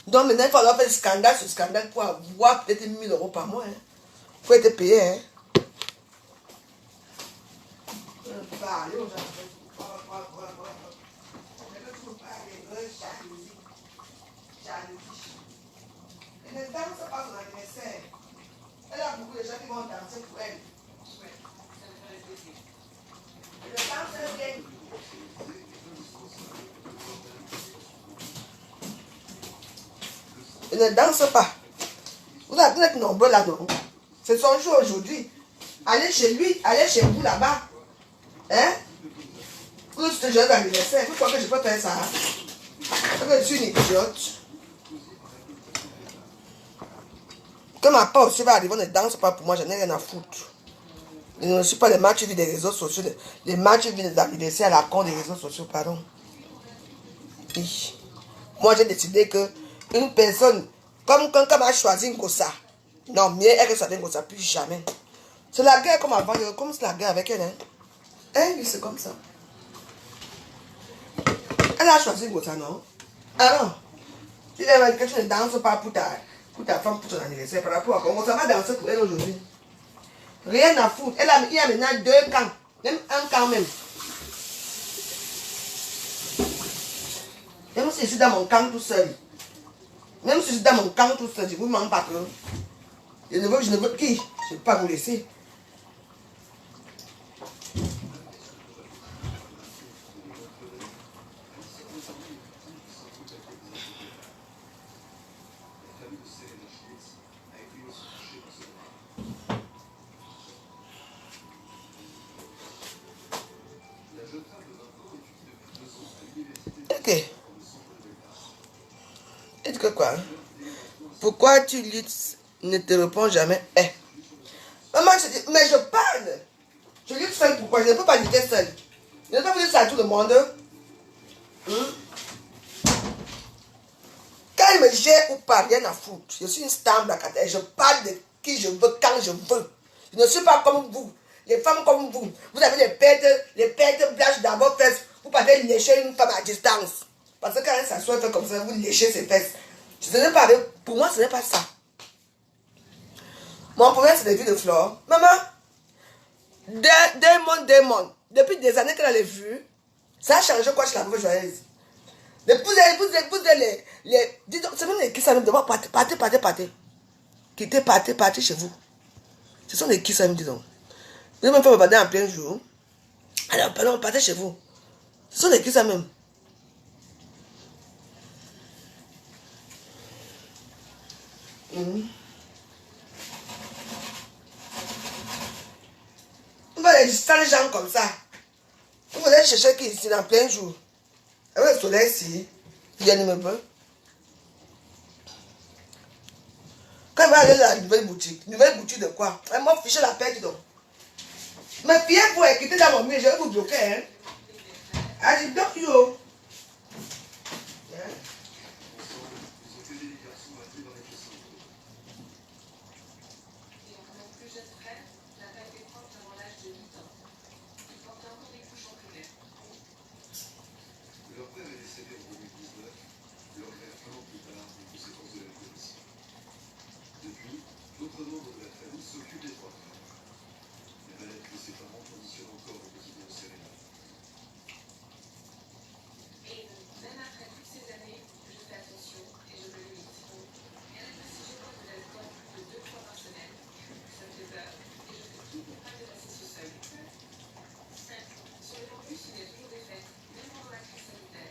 S2: Donc maintenant, il faut alors faire scandale sur scandale pour avoir peut-être 1 000 € par mois. Il faut être payé. Hein. Elle danse pas son anniversaire. Elle a beaucoup de gens qui vont danser pour elle. Elle danse bien. Elle ne danse pas. Vous êtes nombreux là, non? C'est son jour aujourd'hui. Allez chez lui, allez chez vous là-bas. Hein? Vous êtes jeune d'anniversaire. Vous croyez que je peux faire ça? Parce que je suis une idiote. Quand ma part aussi va arriver, on ne danse pas pour moi, je n'ai rien à foutre. Je ne suis pas les matchs des réseaux sociaux, les matchs des anniversaires à la con des réseaux sociaux, pardon. Oui. Moi, j'ai décidé que une personne, comme quand elle a choisi une gossa, non, mieux elle que ça une gossa, plus jamais. C'est la guerre comme avant, comme c'est la guerre avec elle. Hein, oui, c'est comme ça. Elle a choisi une gossa, non? Alors, si elle a dit que tu ne danses pas pour ta femme pour ton anniversaire, par rapport à comment ça va danser pour elle aujourd'hui. Rien à foutre. Il y a maintenant 2 camps, même un camp même. Même si je suis dans mon camp tout seul, même si je suis dans mon camp tout seul, je ne vous mens pas que je ne veux qui? Je ne peux pas vous laisser. Ok. Et que quoi? Pourquoi tu luttes ne te réponds jamais? Maman, mais je parle. Je lutte seule. Pourquoi? Je ne peux pas lutter seule. Je ne peux pas dire ça à tout le monde. Quand il me gère ou pas, rien à foutre. Je suis une star Blacadère. Je parle de qui je veux, quand je veux. Je ne suis pas comme vous. Les femmes comme vous. Vous avez les pertes blanches dans vos fesses. Vous partez lécher une femme à distance. Parce que quand elle s'assoit comme ça, vous léchez ses fesses. Pour moi, ce n'est pas ça. Mon problème, c'est les vues de Flore. Maman, démon. Depuis des années qu'elle a les vues, ça a changé quoi chez la veuve joyeuse. Vous avez les disons, c'est même les qui savent de voir partez. Quittez, partez chez vous. Ce sont les qui savent, disons. Vous avez même fait me bander en plein jour. Alors, pardon, partez chez vous. Ce sont les qui savent même. On va les sales gens comme ça. Vous allez chercher qui ici en plein jour. Avec le soleil ici, il y a un immeuble. Quand il va aller à la nouvelle boutique de quoi? Elle m'a fiché la paix, dis donc. Mais puis elle pour quitter dans mon mur, je vais vous bloquer. Hein? I did block you.
S5: Leur père est décédé en 2019, leur mère un an plus tard des conséquences de l'alcoolisme. Depuis, d'autres membres de la famille s'occupent des 3 frères. La maladie de ses parents conditionne encore le quotidien de Serena.
S7: Et même après toutes ces années, je fais attention et je me limite. Rien n'est pas si je bois de l'alcool plus de 2 fois par semaine. Ça me fait peur et je fais tout pour pas dépasser ce seuil. Sur le campus, il y a toujours des fêtes, même pendant la crise sanitaire.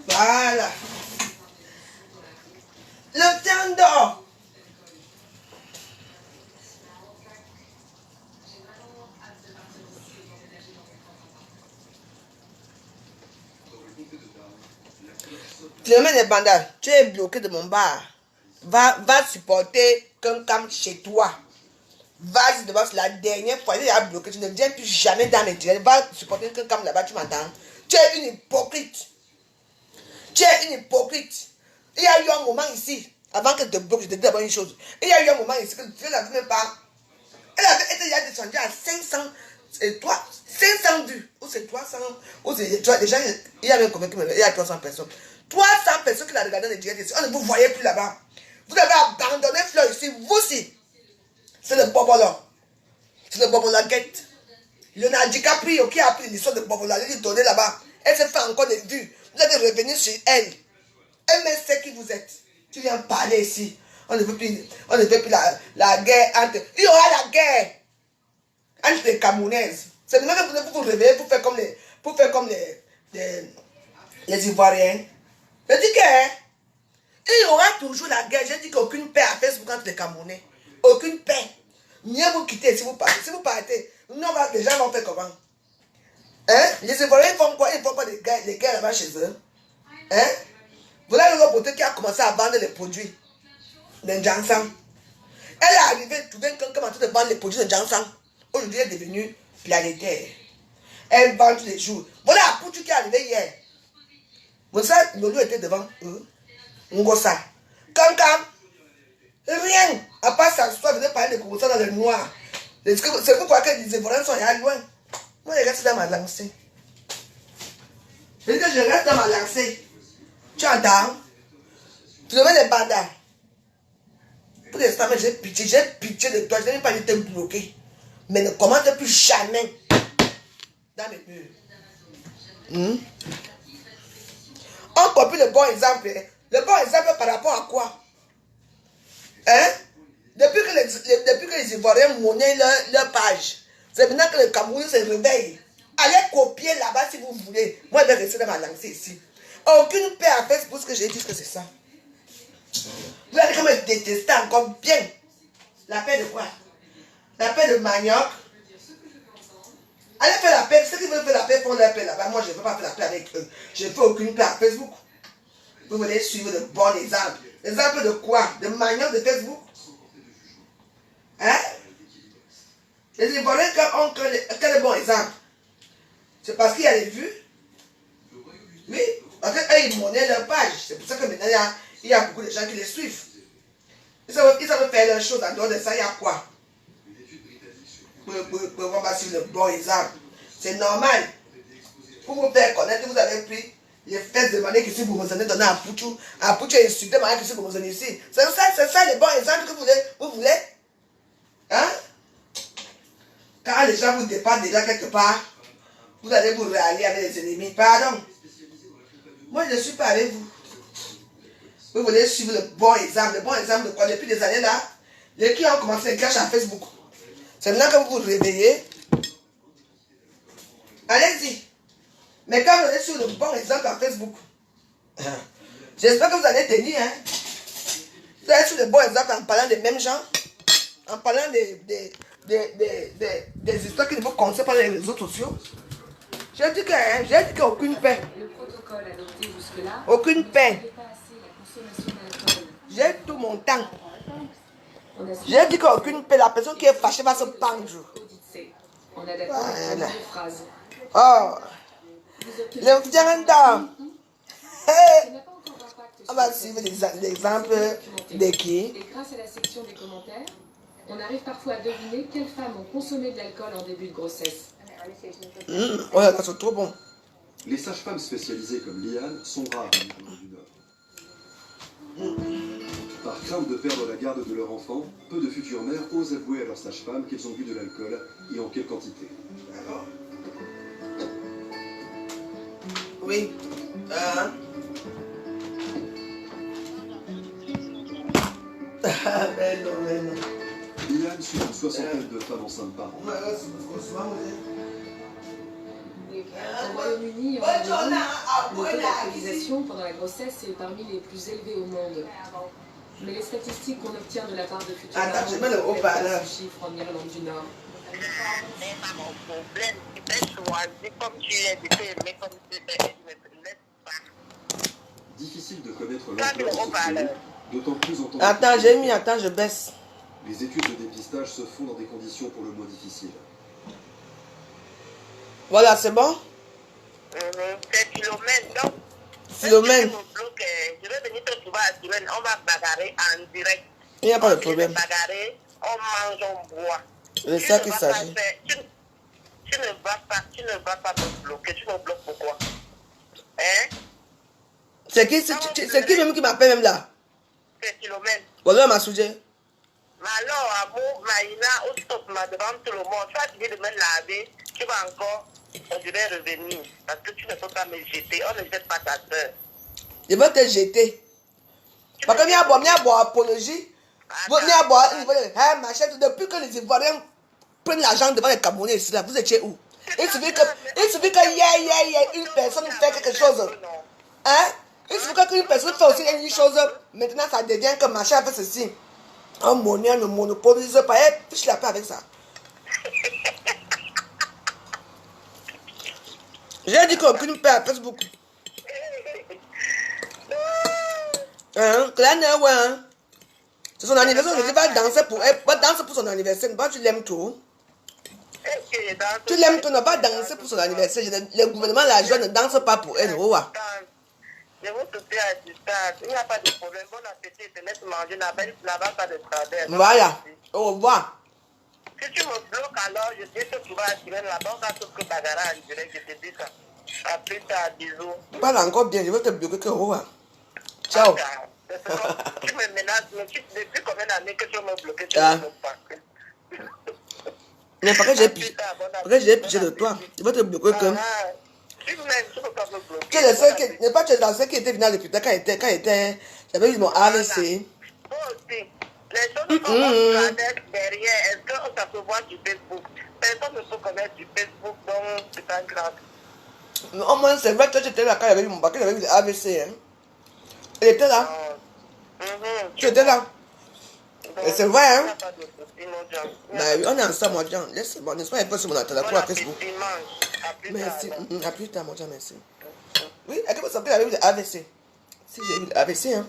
S2: Voilà. Clément et Banda, tu es bloqué de mon bar. Va supporter quelqu'un chez toi. Vas-y devant la dernière fois, il a bloqué. Tu ne viens plus jamais dans mes directs. Va supporter quelqu'un là-bas, tu m'entends? Tu es une hypocrite. Tu es une hypocrite. Il y a eu un moment ici, avant qu'elle te bloque, je te dis d'abord une chose. Il y a eu un moment ici que tu ne l'avais même pas. Elle avait été déjà descendue à 500, et toi, 500 vues. Ou c'est 300, ou c'est, tu vois, déjà, il y avait combien, il y a 300 personnes. 300 personnes qui l'ont regardé dans les directs ici. On ne vous voyait plus là-bas. Vous avez abandonné Fleur ici, vous aussi. C'est le Bobola. C'est le Bobola Gate. Leonardo DiCaprio qui a appris l'histoire de Bobola, il lui donnait là-bas. Elle s'est fait encore des vues. Vous allez revenir sur elle. Elle même sait qui vous êtes. Tu viens parler ici. On ne veut plus la guerre entre... Il y aura la guerre entre les Camerounaises. C'est maintenant que vous vous réveillez pour faire comme les Ivoiriens. Je dis que il y aura toujours la guerre. J'ai dit qu'aucune paix à Facebook entre les Camerounais. Aucune paix. Mieux vous quitter si vous partez. Si vous partez, les gens vont faire comment? Hein? Les Ivoiriens font quoi? Ils font pas des guerres là-bas chez eux. Hein? Voilà le beauté qui a commencé à vendre les produits de Jansan. Elle est arrivée à trouver quelqu'un en train de vendre les produits de Jansan. Aujourd'hui, elle est devenue planétaire. Elle vend tous les jours. Voilà la poutre qui est arrivée hier. Vous savez, Lolo était devant eux. Ngosa. Cancan. Rien. À part ça, soit venir parler de Kouroussa dans le noir. C'est pourquoi que les Ivoiriens sont allés loin. Moi, je reste dans ma lancée. Je dis que je reste dans ma lancée. Tu entends? Tu devais les bandas. Pour l'instant, j'ai pitié de toi. Je n'ai pas été bloqué. Mais ne commente plus jamais dans mes murs. On copie le bon exemple. Le bon exemple par rapport à quoi? Hein? Depuis que les Ivoiriens monnaient leur page, c'est maintenant que le Cameroun se réveille. Allez copier là-bas si vous voulez. Moi, je vais rester dans ma lancée ici. Aucune paix à Facebook, ce que j'ai dit que c'est ça. Vous allez me détester encore bien. La paix de quoi? La paix de manioc. Allez faire la paix. Ceux qui veulent faire la paix font la paix là-bas. Moi, je ne veux pas faire la paix avec eux. Je ne fais aucune paix à Facebook. Vous voulez suivre de bons exemples. Exemple de quoi? De manioc de Facebook? Hein? Les Ivoiriens ont quel bon exemple? C'est parce qu'il y a des vues? Oui. Parce qu'ils monnaient leur page. C'est pour ça que maintenant, il y a beaucoup de gens qui les suivent. Ils savent faire leurs choses. En dehors de ça, il y a quoi? Pour voir si le bon exemple. C'est normal. Pour vous faire connaître, vous avez pris les fesses de manière que si vous me donnez à Pouchou est insulté, manière que si vous me donnez ici. C'est ça les bons exemples que vous voulez? Hein? Quand les gens vous dépassent déjà quelque part, vous allez vous rallier avec les ennemis. Pardon. Moi, je ne suis pas avec vous. Vous voulez suivre le bon exemple. Le bon exemple de quoi? Depuis des années là, les qui ont commencé les caches à Facebook. C'est maintenant que vous vous réveillez. Allez-y. Mais quand vous allez sur le bon exemple à Facebook, j'espère que vous allez tenir. Hein? Vous allez sur le bon exemple en parlant des mêmes gens, en parlant des histoires qui ne vous concernent pas les réseaux sociaux. J'ai dit qu'aucune paix.
S7: Le protocole adopté jusque-là
S2: Aucune paix.
S7: n'avait pas assez la consommation d'alcool.
S2: J'ai tout mon temps. J'ai dit qu'aucune paix. La personne qui est fâchée va se pendre.
S7: En adaptant
S2: Voilà.
S7: la phrase.
S2: Oh, le viandant.
S7: Ça n'a pas encore d'impact
S2: On
S7: sur
S2: va
S7: la
S2: suivre
S7: consommation
S2: l'exemple
S7: documentée.
S2: de qui?
S7: Et grâce à la section des commentaires, on arrive parfois à deviner quelles femmes ont consommé de l'alcool en début de grossesse.
S2: Ouais, c'est trop bon.
S5: Les sages-femmes spécialisées comme Liane sont rares en Irlande du Nord. Par crainte de perdre la garde de leur enfant, peu de futures mères osent avouer à leurs sages-femmes qu'elles ont bu de l'alcool et en quelle quantité.
S2: D'accord. Oui. Mais non, mais non.
S5: Liane suit une soixantaine de femmes enceintes par an.
S7: Au Royaume-Uni, en Irlande, le taux d'alcoolisation pendant la grossesse est parmi les plus élevés au monde. Mais les statistiques qu'on obtient de la part de futurs
S2: Attends,
S7: parents
S2: je mets le
S7: reflètent
S2: haut-parleur.
S7: pas ce chiffre en Irlande du Nord.
S8: C'est pas mon problème. Tu peux choisir comme tu es, tu peux aimer comme tu es, mais ne laisse pas.
S5: difficile de connaître
S8: Ça,
S5: l'ampleur
S8: c'est
S5: de
S8: le
S5: ce
S8: haut-parleur.
S5: phénomène, d'autant plus en temps
S2: Attends,
S5: de
S2: j'ai mis, attends, je baisse.
S5: Les études de dépistage se font dans des conditions pour le moins difficiles.
S2: Voilà, c'est bon?
S8: C'est Philomène. Donc,
S2: Philomène,
S8: si tu me bloques, je vais venir te trouver à Philomène. On va bagarrer en direct.
S2: il n'y a pas de
S8: On
S2: problème.
S8: va bagarrer, on mange, on boit.
S2: C'est
S8: Tu
S2: ça
S8: ne
S2: qu'il
S8: vas pas
S2: s'agit.
S8: faire- tu ne vas pas me bloquer. Tu me bloques pourquoi? Hein?
S2: C'est qui même qui m'appelle même là?
S8: C'est Philomène.
S2: Voilà ma sujet.
S8: Mais alors, Amour, Maïna, au stop, ma devant tout le monde, tu vas finir de me laver, tu vas encore, on devait revenir. Parce que tu ne peux pas me jeter, on ne jette pas ta soeur.
S2: Je vais te jeter. Parce que viens boire apologie. Viens boire, ma chère, depuis que les Ivoiriens prennent l'argent devant les Camerounais ici, là, vous étiez où? Il suffit que une personne fait quelque chose. Hein? Il suffit qu'une personne fait aussi une chose. Maintenant, ça devient que ma chère fait ceci. Un monnaie ne monopolise pas. Fiche la paix avec ça. J'ai dit qu'aucune paix à Facebook. Hein? Que là, ouais. C'est son anniversaire. Je dis, va danser pour elle. Va danser pour son anniversaire. Bah, tu l'aimes trop. Tu l'aimes trop. Ne pas danser pour son anniversaire. Le gouvernement, la joie ne danse pas pour elle. Oh,
S8: Je vous souhaite à distance. Il n'y a pas de problème. Bon appétit. Te laisse manger. N'a pas de travers.
S2: voilà. Au revoir.
S8: Si tu me bloques, alors je dis que tu vas attirer là-bas. On va tout que bagarre en direct. Je te dis ça. À plus tard. Bisous.
S2: Parle encore bien. Je vais te bloquer que au revoir. Ciao.
S8: Tu me menaces. Mais depuis combien d'années que tu me bloques? Tu
S2: Ah.
S8: ne me bloques pas.
S2: Mais parce que j'ai pitié de toi. Je vais te bloquer que.
S8: Tu peux pas me bloquer.
S2: Tu es le seul qui. N'est pas tu es la seule qui était venue à l'hôpital quand était. J'avais eu mon AVC.
S8: Moi aussi. Les choses qu'on va derrière, est-ce que ça peut voir sur Facebook? Personne ne peut connaître sur Facebook, donc c'est pas grave.
S2: Mais au moins, c'est vrai que tu étais là quand j'avais eu mon bac, j'avais eu l'AVC. Hein. Elle était là. Tu étais là. Et c'est vrai, hein? Bah oui, on est ensemble, mon Jean. Laisse-moi, n'est-ce pas, un peu sur mon atelier à Facebook. Merci. À plus tard, mon Jean, merci. Oui, à quel point j'avais eu l'AVC? Si j'ai eu l'AVC, hein?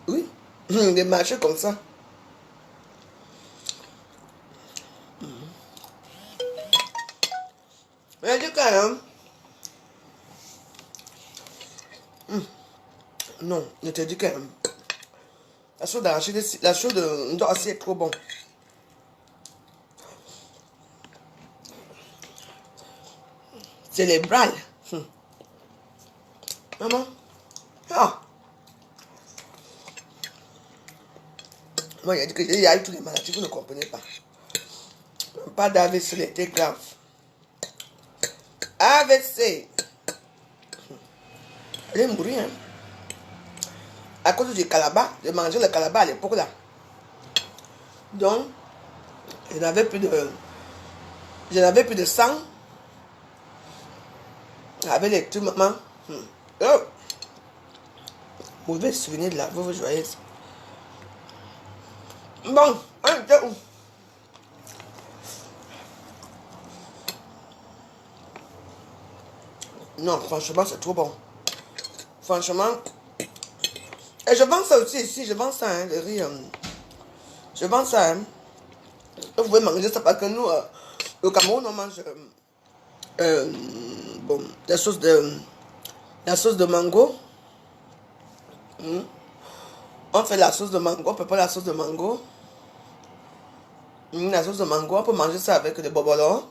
S2: Oui. Des marchés comme ça. Mais du quand même. Non, je te dis quand même. La chose d'arracher, la chose de Ndorsi est trop bon. C'est les bras. Maman. Ah. Moi, il a dit que j'ai eu toutes les maladies, vous ne comprenez pas. Pas d'AVC, c'était grave. AVC. Elle est mourir, hein. À cause du calabat, je mangeais le calabat à l'époque là. Donc, je n'avais plus de sang. Avec les trucs, maman. Oh. Mauvais souvenir de la veuve joyeuse. Bon, on était où? Non, franchement, c'est trop bon. Franchement. Et je vends ça aussi ici, je vends ça, hein, le riz. Je vends ça, hein. Vous pouvez manger ça parce que nous, au Cameroun, on mange bon, la sauce de mango. On fait la sauce de mango, on prépare la sauce de mango. La sauce de mango, on peut manger ça avec des bobolons.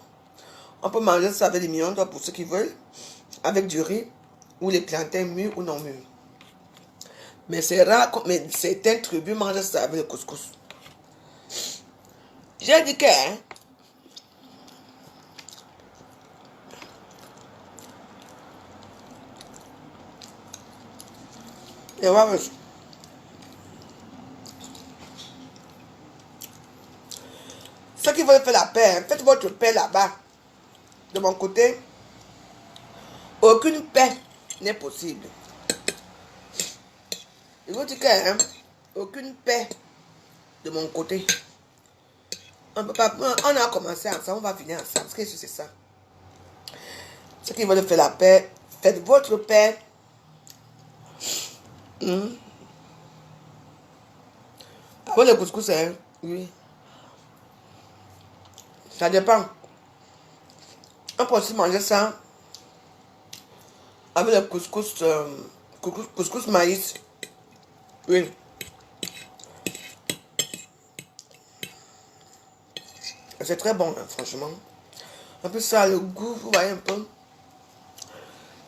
S2: On peut manger ça avec des mignons, pour ceux qui veulent. Avec du riz ou les plantains mûrs ou non mûrs. Mais c'est rare, mais certains tribus mangent ça avec le couscous. J'ai dit que, hein, et voilà. Ceux qui veulent faire la paix, hein, faites votre paix là-bas. De mon côté, aucune paix n'est possible. Je vous dis que, hein, aucune paix de mon côté. On a commencé ensemble, on va finir ensemble. Qu'est-ce que c'est ça? Ceux qui veulent faire la paix, faites votre paix. Après le couscous, hein? Oui. Ça dépend. On peut aussi manger ça avec le couscous, couscous maïs. Oui. C'est très bon, hein, franchement. Un peu ça, le goût, vous voyez un peu.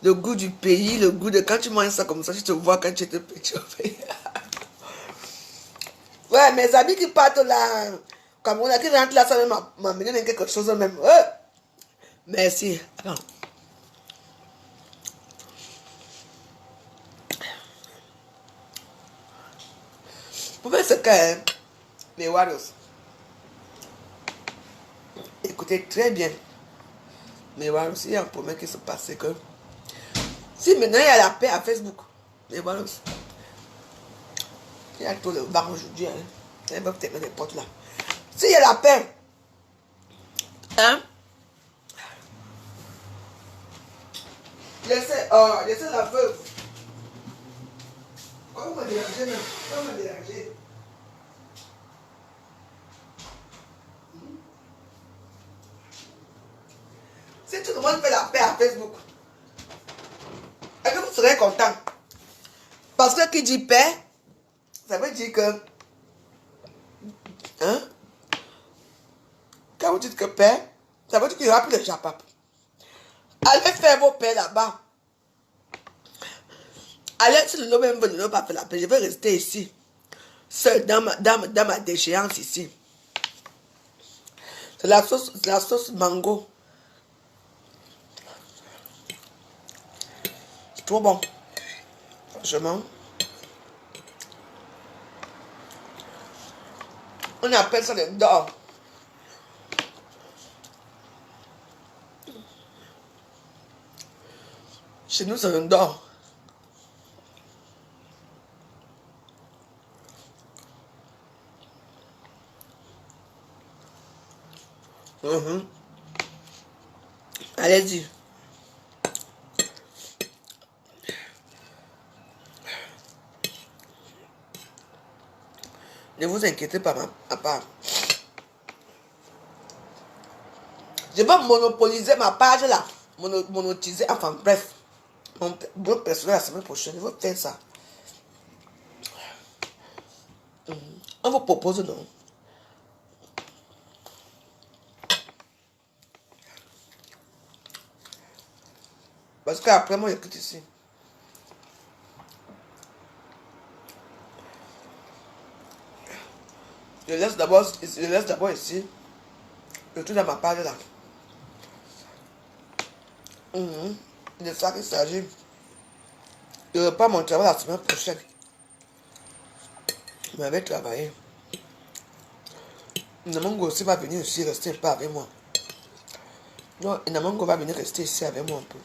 S2: Le goût du pays, le goût de quand tu manges ça comme ça, tu te vois quand tu étais petit. Ouais, mes amis qui partent là, comme on a qui rentrent là, ça m'a amené quelque chose même. Merci. Attends. Vous voyez ce que mes Warriors. Écoutez très bien. Mais voilà, il y a un problème qui se passe, c'est que si maintenant il y a la paix à Facebook, mais voilà, il y a tout le bar aujourd'hui, hein. Il va peut-être mettre les portes là. S'il y a la paix, hein, laissez la veuve. Comment me déranger même? Comment me déranger? Si tout le monde fait la paix à Facebook, est-ce que vous serez content? Parce que qui dit paix, ça veut dire que, hein, quand vous dites que paix, ça veut dire qu'il n'y aura plus de japap. Allez faire vos paix là-bas. Allez, si le nom même ne veut pas faire la paix, je vais rester ici, seul dans ma déchéance ici. C'est la sauce mango. C'est trop bon. Franchement. On appelle ça le dor. Chez nous, c'est un dor. Allez-y. Ne vous inquiétez pas, ma part. Je vais monopoliser ma page là. Monétiser, enfin bref. Mon blog personnel la semaine prochaine. Je vais faire ça. On vous propose non. Parce qu'après moi, j'écoute ici. Je laisse d'abord ici. Je tourne dans ma page là. De ça qu'il s'agit. Je ne vais pas mon travail la semaine prochaine. Je vais travailler. Namango aussi va venir ici rester pas avec moi. Non, Namango va venir rester ici avec moi un peu.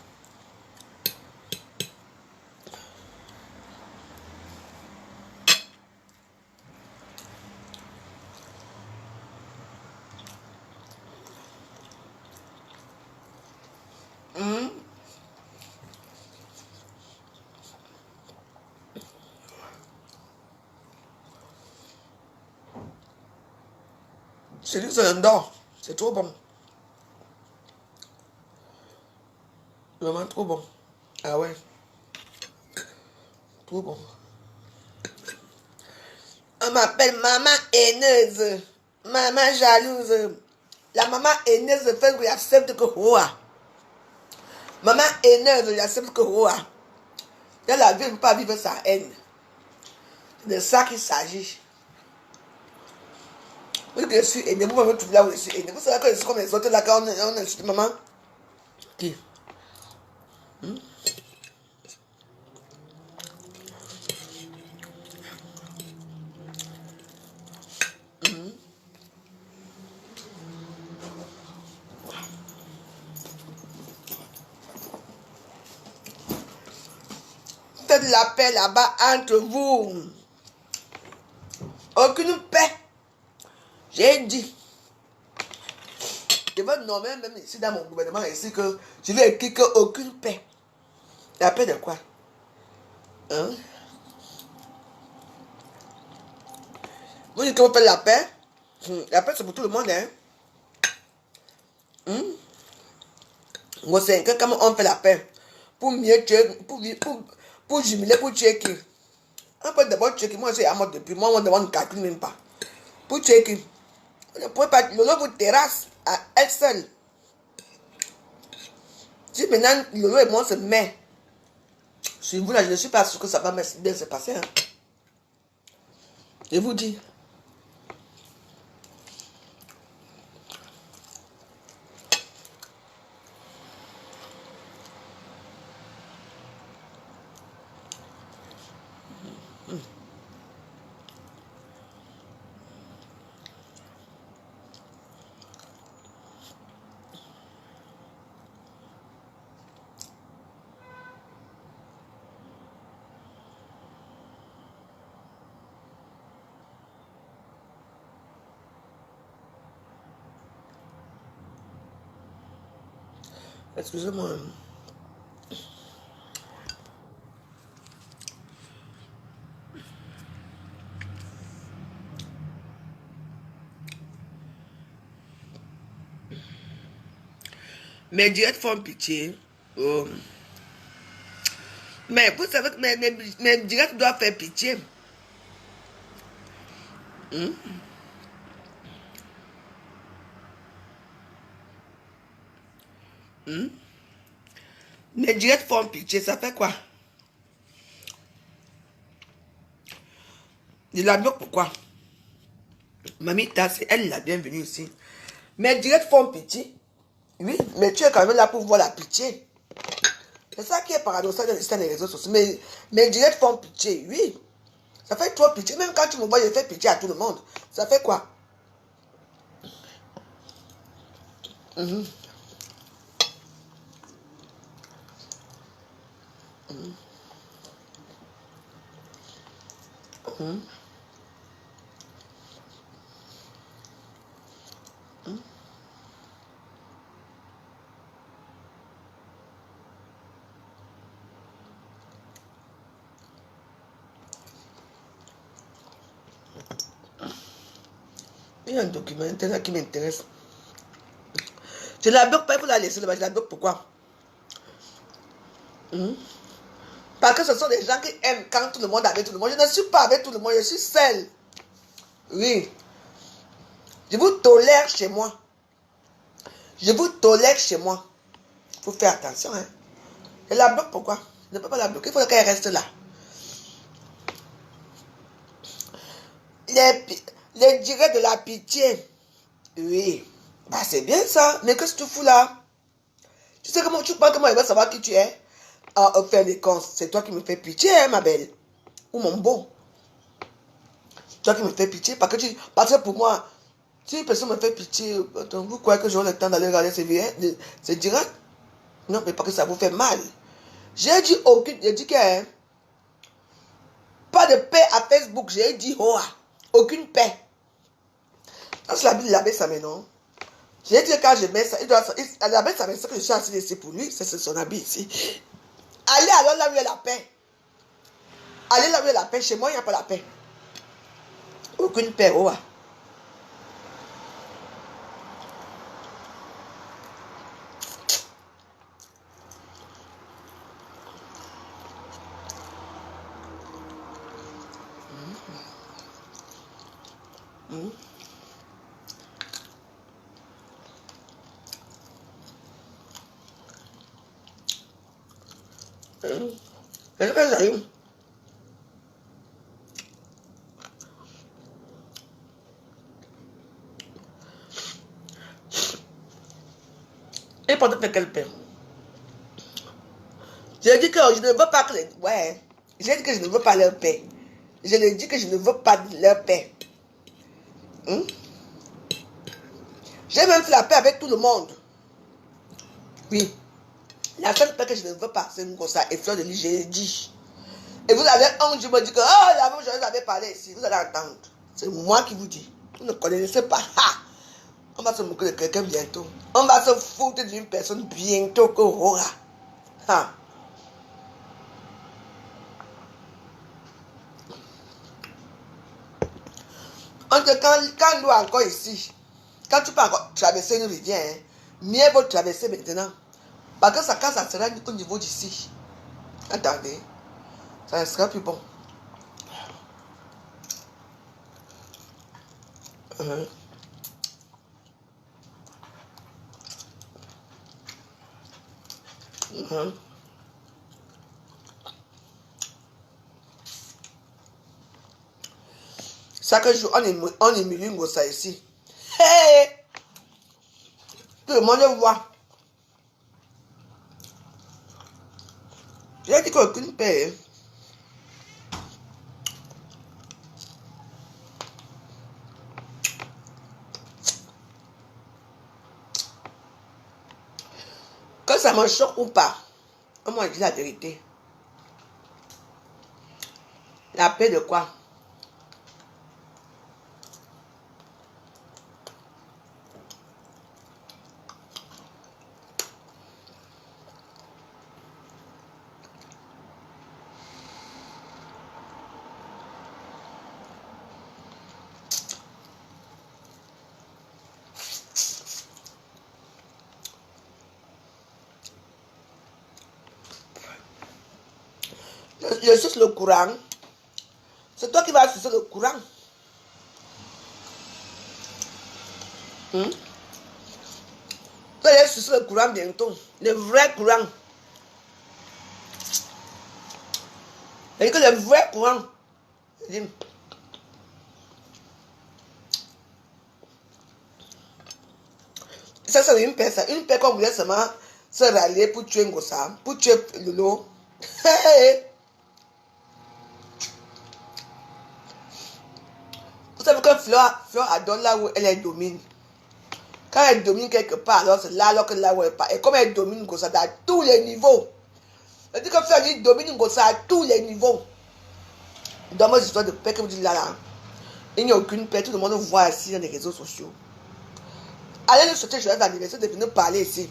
S2: C'est du d'or. C'est trop bon. Vraiment trop bon. Ah ouais. Trop bon. On m'appelle maman haineuse. Maman jalouse. La maman haineuse fait que j'accepte que Roa. Maman haineuse, j'accepte que Roa. Dans la vie, ne peut pas vivre sa haine. C'est de ça qu'il s'agit. Vous dites que je suis aîné, vous m'avez trouvé là où je suis aîné. Vous savez que je suis comme les autres là quand on insulte maman. Qui? Faites la paix là-bas entre vous. Aucune paix. J'ai dit. Je vais nommer même ici dans mon gouvernement ici que je vais écrire qu'aucune paix. La paix de quoi? Hein? Vous dites qu'on fait la paix. La paix, c'est pour tout le monde, hein. Moi, c'est quand on fait la paix. Pour mieux tuer, pour jumeler, pour tuer qui. On peut d'abord tuer qui. Moi, c'est à moi depuis. Moi, on demande calcul même pas. Pour tuer qui. On ne peut pas. Lolo vous terrasse à elle seule. Si maintenant, Lolo et moi se met. Sur vous là, je ne suis pas sûr que ça va bien se passer. Hein. Je vous dis. Excusez-moi. Mes directs font pitié. Oh. Mais vous savez que mes directs doivent faire pitié. Mes directs font pitié, ça fait quoi? Je la bloque pourquoi? Mamita, c'est elle la bienvenue ici. Mes directs font pitié. Oui, mais tu es quand même là pour voir la pitié. C'est ça qui est paradoxal dans l'histoire des réseaux sociaux. Mais mes directs font pitié, oui. Ça fait trop pitié. Même quand tu me vois, je fais pitié à tout le monde. Ça fait quoi? Il y a un documentaire là qui m'intéresse. Je la bloque pas, il faut la laisser là-bas. Je la bloque pourquoi? Parce que ce sont des gens qui aiment quand tout le monde est avec tout le monde. Je ne suis pas avec tout le monde, je suis seule. Oui. Je vous tolère chez moi. Je vous tolère chez moi. Il faut faire attention. Hein. Je la bloque pourquoi? Je ne peux pas la bloquer, il faut qu'elle reste là. Les directs de la pitié. Oui. Bah c'est bien ça. Mais qu'est-ce que tu fous là? Tu sais comment tu crois que moi je vais savoir qui tu es? Ah, faire des cons. C'est toi qui me fais pitié, hein, ma belle. Ou mon beau. Toi qui me fais pitié. Parce que pour moi, si une personne me fait pitié, vous croyez que j'aurai le temps d'aller regarder ces directs? Non, mais parce que ça vous fait mal. J'ai dit aucune. J'ai dit que hein, pas de paix à Facebook. J'ai dit oh, aucune paix. Quand je l'habille, il avait sa main, non? J'ai dit que quand je mets ça, il avait sa main, c'est que je suis assis ici pour lui. C'est son habit ici. Allez alors là où il y a la paix. Allez là où il y a la paix. Chez moi, il n'y a pas la paix. Aucune paix, oh. Est-ce que ça y est? Et pendant quelle paix? J'ai dit que je ne veux pas que les... Ouais. J'ai dit que je ne veux pas leur paix. Je leur dis que je ne veux pas leur paix. J'ai même fait la paix avec tout le monde. Oui. La seule paix que je ne veux pas, c'est comme ça. Et Fleur de Lys, j'ai dit. Et vous avez honte, je me dis que, oh, la même chose, vous avez parlé ici. Vous allez entendre. C'est moi qui vous dis. Vous ne connaissez pas. Ha! On va se moquer de quelqu'un bientôt. On va se foutre d'une personne bientôt que aura. Ha! On Quand l'eau est encore ici, quand tu peux encore traverser une rivière, hein, mieux vaut traverser maintenant. Parce que ça, quand ça sera au niveau d'ici, attendez, ça sera plus bon. Chaque jour, on est milingo ça ici. Hey! Tout le monde le voit. J'ai dit qu'aucune paix. Que ça me choque ou pas, on m'a dit la vérité. La paix de quoi? Je suce le courant. C'est toi qui vas sucer le courant. Tu vas sucer le courant bientôt. Le vrai courant. Et que le vrai courant. Ça, c'est une paix. Une paix qu'on voulait seulement se rallier pour tuer Ngossa, pour tuer Lolo. Vous savez que Fleur adore là où elle domine. Quand elle domine quelque part, alors c'est là, alors que là où elle part. Et comme elle domine Ngossa à tous les niveaux. Elle dit que Fleur domine Ngossa à tous les niveaux. Dans mes histoires de paix que vous dites là, il n'y a aucune paix. Tout le monde voit ici dans les réseaux sociaux. Allez nous souhaiter joyeux anniversaire de venir parler ici.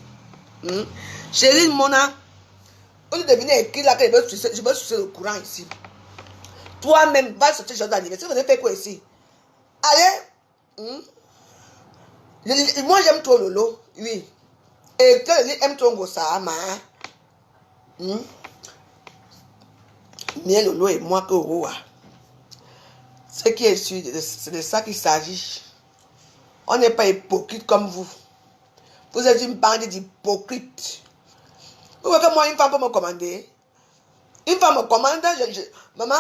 S2: Chérie Mona, au lieu de venir écrire là que je veux sucer le courant ici. Toi-même, va souhaiter joyeux anniversaire. Vous venez faire quoi ici? Allez. Moi j'aime trop Lolo, oui. Et que Lolo aime trop Ngossa, mais Lolo et moi que Roa. Ce qui est sûr, c'est de ça qu'il s'agit. On n'est pas hypocrite comme vous. Vous êtes une bande d'hypocrites. Vous voyez que moi, une femme peut me commander. Une femme me commande, maman,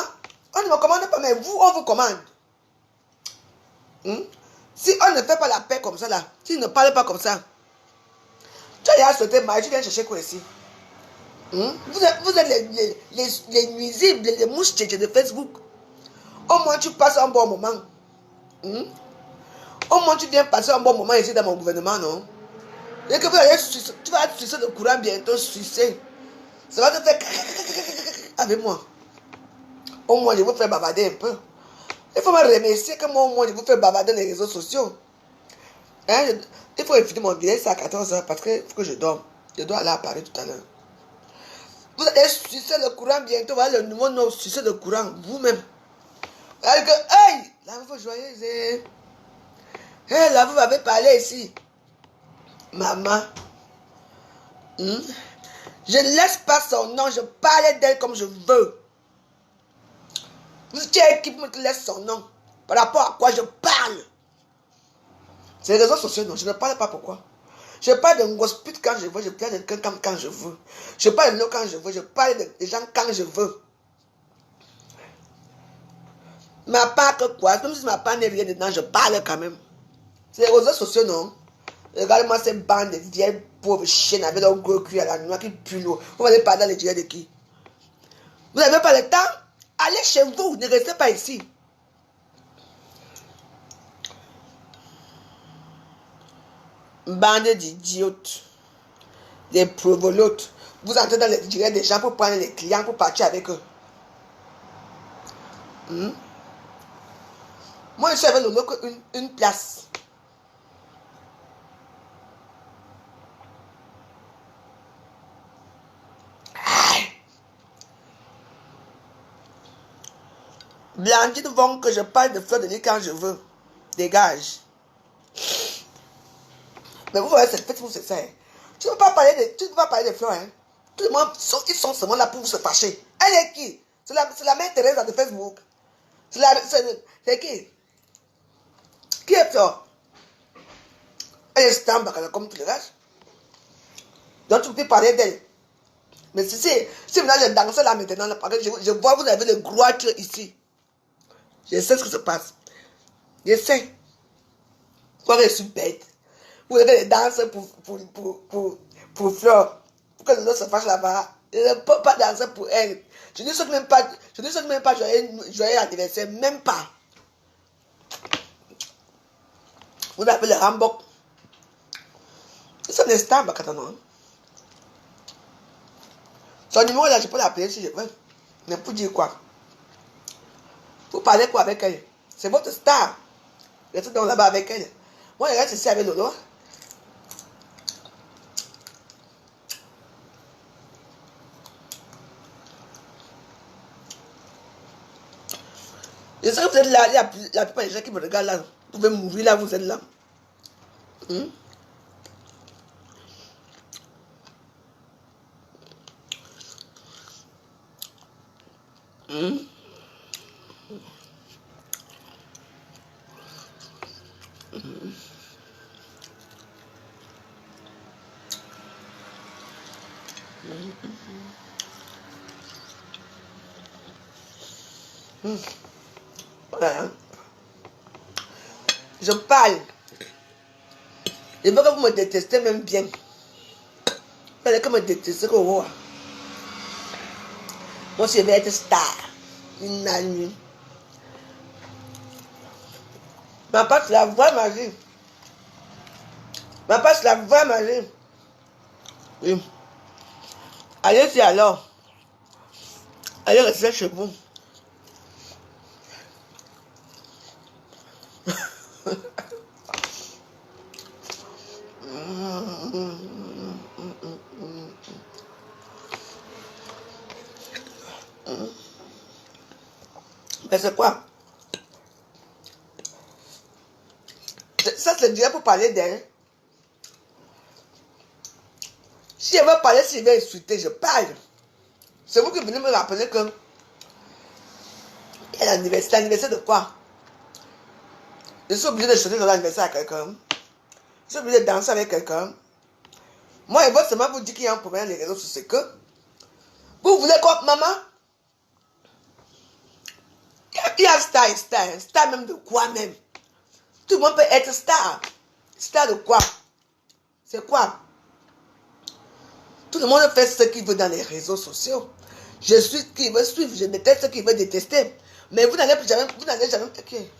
S2: on ne me commande pas, mais vous, on vous commande. Si on ne fait pas la paix comme ça, là, si on ne parle pas comme ça, tu as déjà sauté, Marie, tu viens chercher quoi ici? Vous êtes les nuisibles, les mouches de Facebook. Au moins, tu passes un bon moment. Au moins, tu viens passer un bon moment ici dans mon gouvernement, non? Et que tu vas sucer le courant bientôt, sucer. Ça va te faire avec moi. Au moins, je vous fais bavarder un peu. Il faut me remercier que moi, au moins, je vous fais bavarder dans les réseaux sociaux. Il faut finir mon billet, c'est à 14h parce qu'il faut que je dorme. Je dois aller à Paris tout à l'heure. Vous allez sucer le courant bientôt. Voilà le nouveau nom, sucer le courant, vous-même. Hey, la vous joyeuse. Hey, là, vous m'avez parlé ici. Maman. Je ne laisse pas son nom. Je parle d'elle comme je veux. Vous êtes qui me laisse son nom. Par rapport à quoi je parle. C'est les réseaux sociaux, non. Je ne parle pas pourquoi. Je parle de Ngospit quand je veux. Je parle de quelqu'un quand je veux. Je parle de l'eau quand je veux. Je parle des gens quand je veux. Ma part que quoi? Même si ma part n'est rien dedans, je parle quand même. C'est les réseaux sociaux, non? Regarde-moi ces bandes de vieilles pauvres chiennes avec leur gros cul à la noix qui puent l'eau. Vous allez parler dans les direts de qui? Vous n'avez pas le temps? Allez chez vous, ne restez pas ici. Bande d'idiotes, des provolotes. Vous entrez dans les direts des gens pour prendre les clients, pour partir avec eux. Moi, je suis avec Lolo une place. Blandine vont que je parle de Fleur de Lys quand je veux. Dégage. Mais vous voyez, faites-vous c'est ça. Hein. Tu ne peux pas parler de fleurs. Hein. Tout le monde, ils sont seulement là pour se fâcher. Elle est qui? C'est la mère Thérèse de Facebook. C'est qui? Qui est ça? Elle est stamp comme tout le reste. Donc tu peux parler d'elle. Mais si maintenant je danse là maintenant, parce que je vois vous avez le gloire ici. Je sais ce qui se passe. Je sais. Pourquoi je suis bête. Vous avez des danses pour Fleur. Pour que les autres se fâchent là-bas. Je ne peux pas danser pour elle. Je ne souhaite même pas joyeux anniversaire. Même pas. Vous avez le Rambok. C'est un instant, Bakatano. Son numéro là, je peux l'appeler si je veux. Mais pour dire quoi? Vous parlez quoi avec elle? C'est votre star. Restez donc là-bas avec elle. Moi, je reste ici avec Lolo. Je sais que vous êtes là, la plupart des gens qui me regardent là. Vous pouvez mourir là, vous êtes là. Voilà. Je parle. Je veux que vous me détestez même bien. Vous allez que me détester que vous. Moi, je vais être star. Une nuit. Ma passe la vraie magie. Ma passe la vraie magie. Oui. Allez-y alors. Allez rester chez vous. Mais c'est quoi? Ça, c'est déjà pour parler d'elle. Si elle veut parler, si elle veut insulter, je parle. C'est vous qui venez me rappeler que quel anniversaire? L'anniversaire de quoi? Je suis obligé de chanter dans l'anniversaire à quelqu'un. Je suis obligé de danser avec quelqu'un. Moi, je veux seulement vous dire qu'il y a un problème dans les réseaux sociaux. C'est que vous voulez quoi, maman? Il y a star même de quoi même? Tout le monde peut être star. Star de quoi? C'est quoi? Tout le monde fait ce qu'il veut dans les réseaux sociaux. Je suis ce qu'il veut suivre, je déteste ce qu'il veut détester. Mais vous n'allez jamais, okay.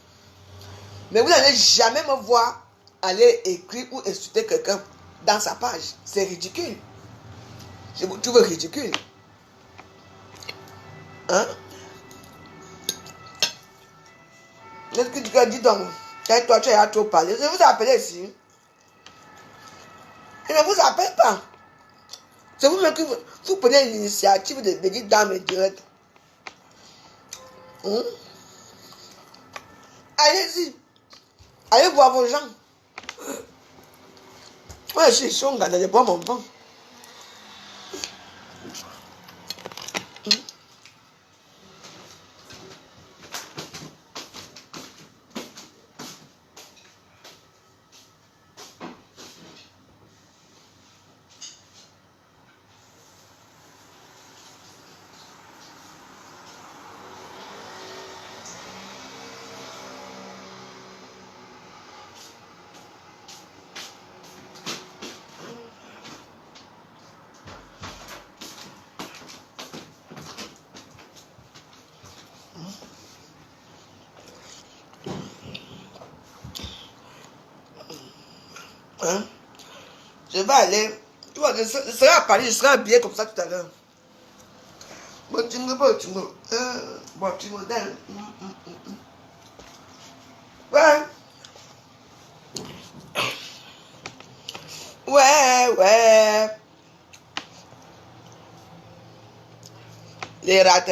S2: Mais vous n'allez jamais me voir aller écrire ou insulter quelqu'un dans sa page. C'est ridicule. Je vous trouve ridicule. Hein? Qu'est-ce que tu as dit donc? Toi, tu as trop parlé. Je vous appelle ici. Je ne vous appelle pas. C'est vous-même qui vous prenez l'initiative de dire dans mes directs. Allez-y. Allez voir vos gens. Moi, je suis son gars, je bois mon pain. Hein? Je vais aller. Tu vois, je serai à Paris, je serai habillé comme ça tout à l'heure. Bon, tu me donnes. Ouais. Ouais. Les rates.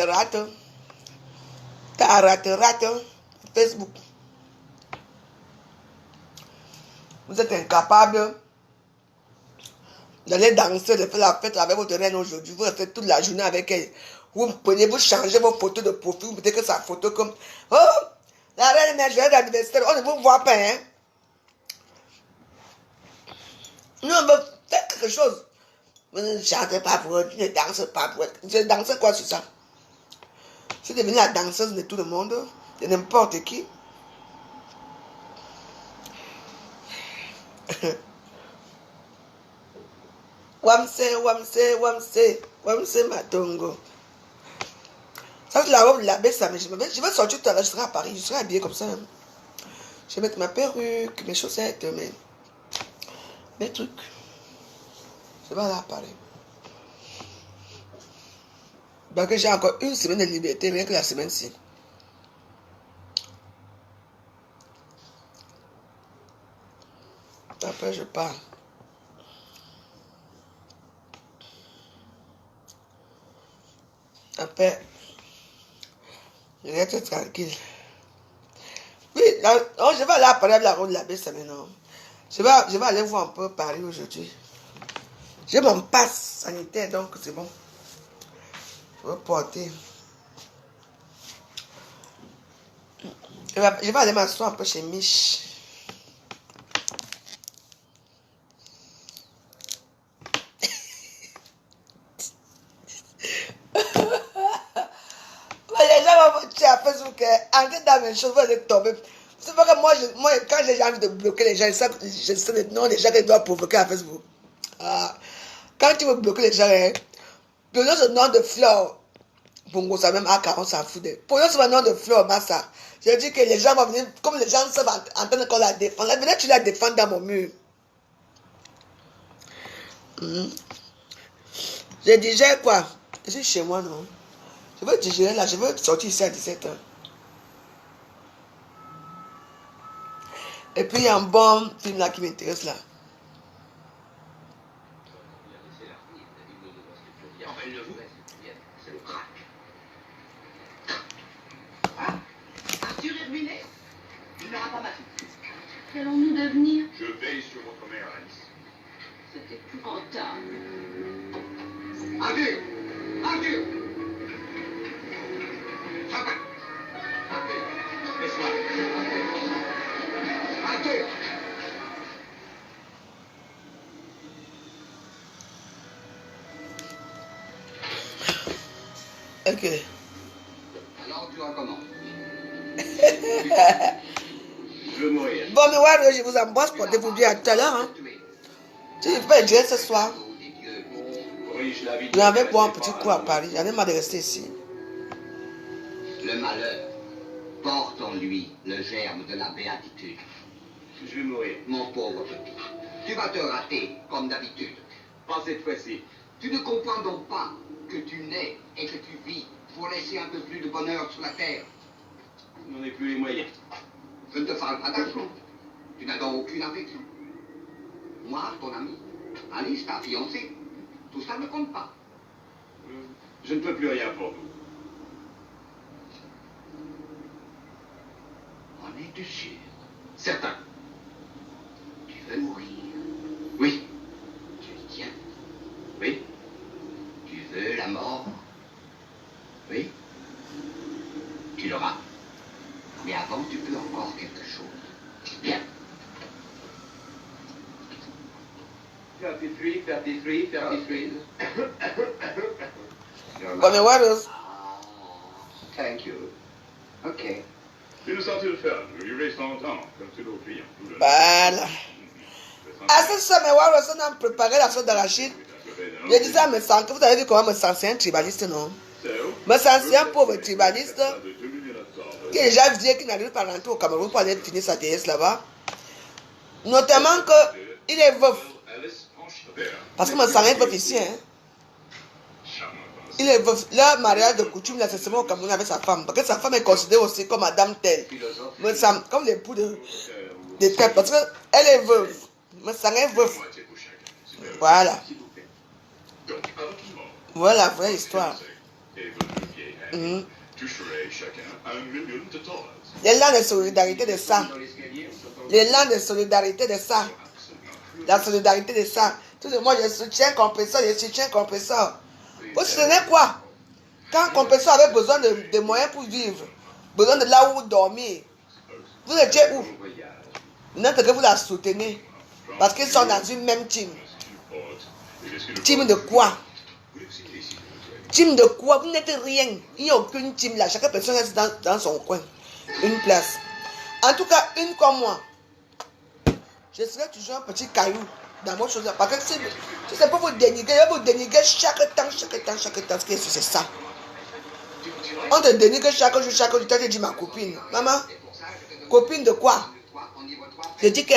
S2: T'as raté. Facebook. Vous êtes incapable d'aller danser, de faire la fête avec votre reine aujourd'hui. Vous restez toute la journée avec elle. Vous prenez, vous changez vos photos de profil. Vous mettez que sa photo comme... Oh, la reine est joyeuse d'anniversaire. On ne vous voit pas, hein. Nous, on veut faire quelque chose. Vous ne chantez pas pour eux, tu ne danses pas pour eux. Je danse quoi sur ça? Je suis devenue la danseuse de tout le monde, de n'importe qui. Wamse Matongo. Ça c'est la robe de l'abbé Sam. Je vais sortir tout à l'heure, je serai à Paris, je serai habillée comme ça. Je vais mettre ma perruque, mes chaussettes, mes trucs. Je vais aller à Paris. Parce que j'ai encore une semaine de liberté, rien que la semaine-ci. Après, je pars. Après, je reste tranquille. Oui, je vais aller à Paris avec la route de la baisse maintenant. Je vais aller voir un peu Paris aujourd'hui. J'ai mon passe sanitaire, donc c'est bon. Je vais porter. Je vais aller m'asseoir un peu chez Mich. Les gens vont me à Facebook, entrer dans mes choses, vous tomber. C'est pas que moi, quand j'ai envie de bloquer les gens, je sais les noms des gens que je dois provoquer à Facebook. Quand tu veux bloquer les gens, prenons ce nom de Flore. Bongo, ça même Aka, on s'en fout de. Prenons ce nom de Flore, Massa. Je dis que les gens vont venir, comme les gens savent entendre qu'on la défend. Venez, tu la défends dans mon mur. Je digère quoi? Je suis chez moi, non? Je veux digérer là, je veux sortir ici à 17h. Et puis il y a un bon film là qui m'intéresse là.
S7: Arthur est ruiné. Il n'aura pas battu. Qu'allons-nous devenir?
S5: Je veille sur votre mère, Alice.
S7: C'est épouvantable.
S5: Arthur! Arthur! Papa! Arthur! Laisse-moi! Arthur!
S2: Ok.
S5: Alors tu recommences. Je veux mourir.
S2: Bon, mais ouais, je vous embrasse, portez-vous bien à tout à l'heure. Hein. Je ne peux pas dire ce soir. Je vais boire un petit coup à Paris. J'en ai marre de rester ici.
S9: Le malheur porte en lui le germe de la béatitude.
S5: Je vais mourir.
S9: Mon pauvre petit, tu vas te rater comme d'habitude.
S5: Pas cette fois-ci.
S9: Tu ne comprends donc pas que tu nais et que tu vis pour laisser un peu plus de bonheur sur la terre.
S5: Je n'en ai plus les moyens.
S9: Je ne te parle pas d'argent. Tu n'as donc aucune affection. Moi, ton ami, Alice, ta fiancée, tout ça ne compte pas.
S5: Je ne peux plus rien pour vous.
S9: En es-tu sûr?
S5: Certain.
S9: Tu veux mourir?
S5: Oui.
S9: Tu y tiens?
S5: Oui.
S9: Tu veux la mort?
S5: Oui.
S9: Tu l'auras. Mais avant, tu peux encore quelque chose. Bien.
S5: 33, 33, 33.
S2: Bon, mais ouais,
S9: Thank you. Ok.
S5: Tu nous sens-tu le faire? Je lui reste longtemps, comme tous nos clients.
S2: voilà. À ce soir, mais ouais, on a préparé la sauce d'arachide. Je disais à mes sangs, vous avez vu comment me sens, c'est un tribaliste, non? Me sens, c'est un pauvre tribaliste qui est déjà vieux, qui n'arrive pas à rentrer au Cameroun pour aller finir sa déesse là-bas. Notamment qu'il est veuf. Parce que me sens est veuf ici, hein. Il est veuf. Leur mariage de coutume, là, c'est seulement au Cameroun avec sa femme. Parce que sa femme est considérée aussi comme madame telle. Me sens comme l'époux de telle. Parce qu'elle est veuve. Me sens est veuf. Voilà. Voilà la vraie histoire. Il y a là la solidarité de sang. L'élan de solidarité de ça. La solidarité de ça. Tout le monde, je soutiens compresseur, je soutiens compresseur. Vous soutenez quoi? Quand compresseur avait besoin de moyens pour vivre, besoin de là où dormir, vous étiez où? Maintenant que vous la soutenez. Parce qu'ils sont dans une même team. Team de quoi? Team de quoi? Vous n'êtes rien. Il n'y a aucune team là. Chaque personne reste dans son coin. Une place. En tout cas, une comme moi. Je serai toujours un petit caillou dans votre chose. Parce que si c'est pour vous dénigrer, je vais vous dénigrer chaque temps. C'est ça. On te dénigre chaque jour. Tu as dit ma copine. Maman, copine de quoi? Je dis que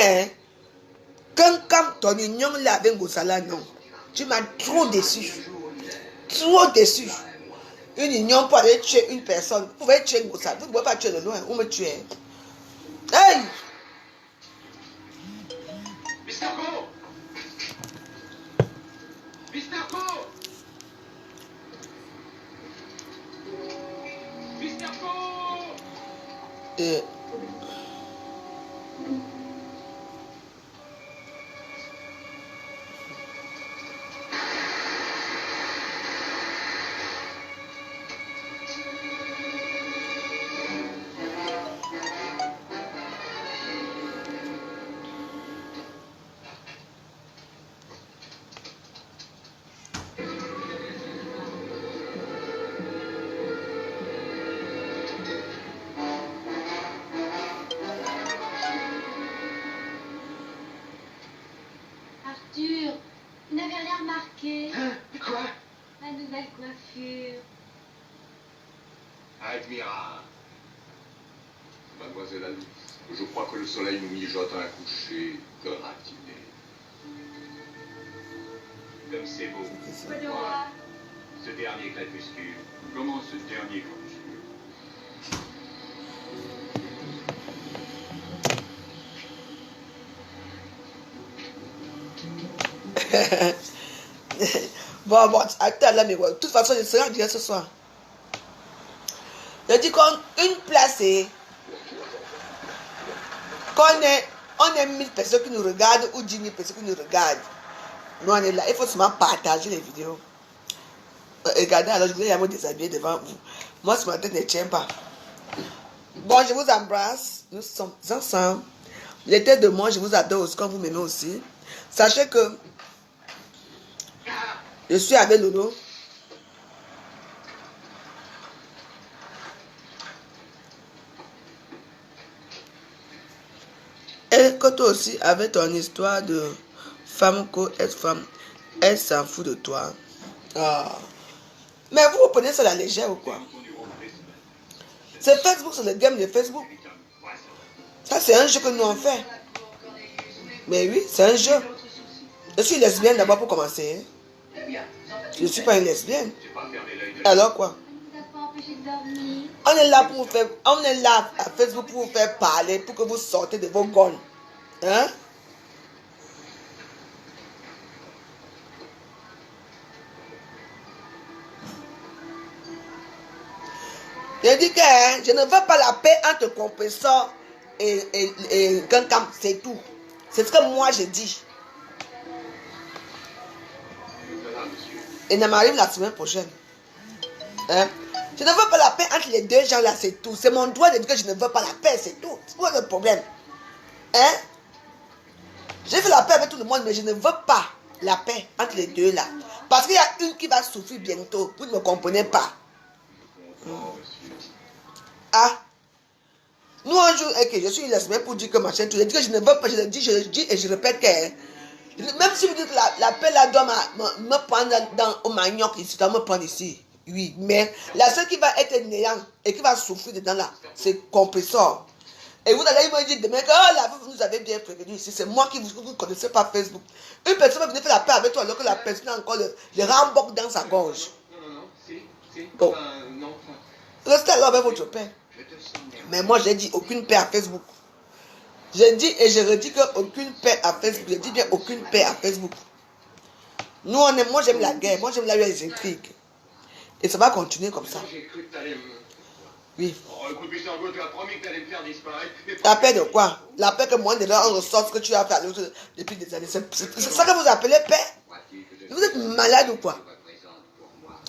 S2: quand ton union là avec Gosala, non. Tu m'as trop déçu. Trop déçu. Une union pour aller tuer une personne. Vous pouvez tuer Gosala. Vous ne pouvez pas tuer de loin. Vous me tuez. Hey!
S9: Mr. Go! Mr. Go! Mr. Go!
S4: Arthur, vous n'avez rien remarqué.
S9: Hein? Quoi?
S4: Ma nouvelle coiffure.
S9: Admirable. Mademoiselle Alice, je crois que le soleil nous mijote un coucher gratiné. Comme c'est beau.
S4: Voilà.
S9: Ce dernier crépuscule. Comment ce dernier crépuscule?
S2: Bon, attends là, mais de toute façon, je serai en direct ce soir. Je dis qu'une place, c'est on est 1000 personnes qui nous regardent ou 10 000 personnes qui nous regardent. Nous, on est là. Il faut seulement partager les vidéos. Regardez, alors je voulais me déshabiller devant vous. Moi, ce matin, ne tient pas. Bon, je vous embrasse. Nous sommes ensemble. L'été de moi, je vous adore aussi, comme vous m'aimez aussi. Sachez que je suis avec Lolo. Et que toi aussi, avec ton histoire de femme ex-femme, elle s'en fout de toi. Ah. Mais vous prenez ça à la légère ou quoi? C'est Facebook, c'est le game de Facebook. Ça, c'est un jeu que nous on fait. Mais oui, c'est un jeu. Je suis lesbienne d'abord pour commencer. Je ne suis pas une lesbienne. Alors quoi? On est là pour vous faire, on est là à Facebook pour vous faire parler, pour que vous sortez de vos gones. Hein? Je dis que je ne veux pas la paix entre compresseur et Gankam, c'est tout. C'est ce que moi je dis. Et ça m'arrive la semaine prochaine. Hein? Je ne veux pas la paix entre les deux gens là, c'est tout. C'est mon droit de dire que je ne veux pas la paix, c'est tout. C'est quoi le problème? Hein? J'ai fait la paix avec tout le monde, mais je ne veux pas la paix entre les deux là. Parce qu'il y a une qui va souffrir bientôt. Vous ne me comprenez pas. Ah, nous un jour, okay, je suis une lesbienne pour dire que machin, tu dis que je ne veux pas, je le dis et je répète que même si vous dites que la paix là doit me prendre au manioc ici, doit me prendre ici, oui, mais la seule qui va être néant et qui va souffrir dedans là, c'est compresseur. Et vous allez me dire demain que oh là, vous nous avez bien prévenu ici, c'est moi qui vous ne connaissez pas Facebook. Une personne va venir faire la paix avec toi alors que la personne a encore le ramboc dans sa gorge.
S9: Non, si,
S2: Oh.
S9: non.
S2: Restez alors avec votre père. Mais moi, j'ai dit aucune paix à Facebook. J'ai dit et je redis qu'aucune paix à Facebook. J'ai dit bien aucune paix à Facebook. Nous, moi, j'aime la guerre. Moi, j'aime les intrigues. Et ça va continuer comme ça.
S9: J'ai cru que t'allais me...
S2: Oui.
S9: Oh, écoute, Mister Go, tu as promis que tu allais me faire disparaître.
S2: La paix de quoi? La paix que moi, de là, on ressort ce que tu as fait à l'autre depuis des années. C'est ça que vous appelez paix? Vous êtes malade ou quoi?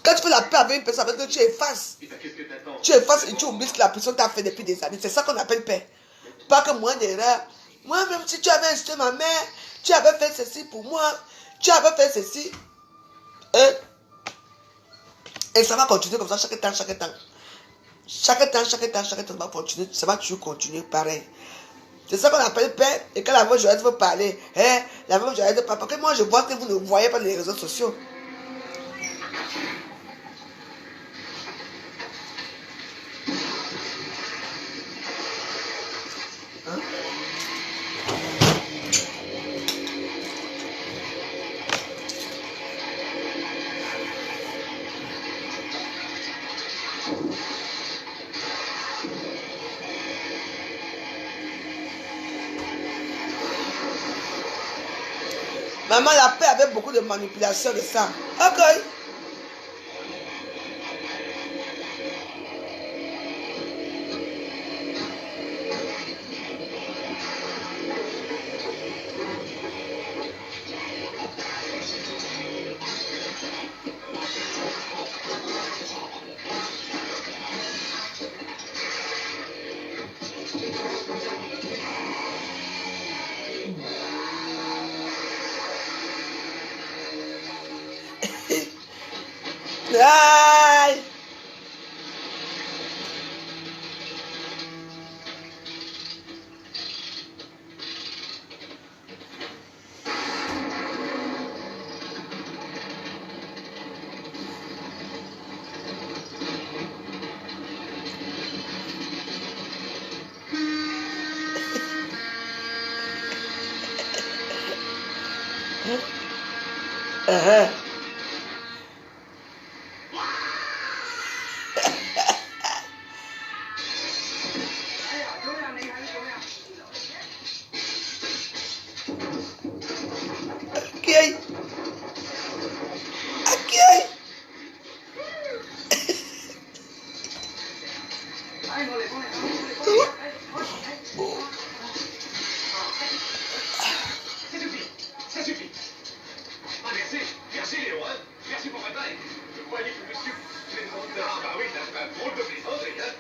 S2: Quand tu fais la paix avec une personne, parce que tu effaces. Tu effaces et tu oublies ce que la personne t'a fait depuis des années. C'est ça qu'on appelle paix. Pas que moi, derrière. Moi, même si tu avais insulté ma mère, tu avais fait ceci pour moi, tu avais fait ceci. Et ça va continuer comme ça chaque temps, chaque temps. Chaque temps, ça va continuer. Ça va toujours continuer pareil. C'est ça qu'on appelle paix. Et quand la voix Joël veut parler, la voix Joël veut pas. Parce que moi, je vois que vous ne voyez pas les réseaux sociaux. Maman, la paix avait beaucoup de manipulation de ça. Ok. Aïe.
S9: Ça suffit. Ah, merci Léo, hein. Merci pour votre aide. Je croyais que monsieur... Ah, bah oui, ça fait un drôle de plaisanterie, hein.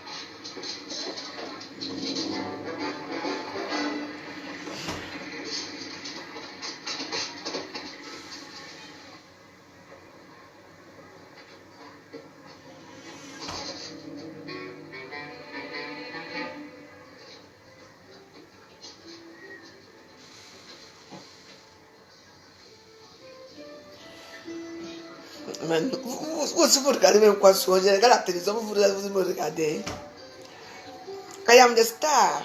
S2: Vous aussi, vous regardez même quoi souvent. Je regarde la télévision, vous me regardez. I am the star.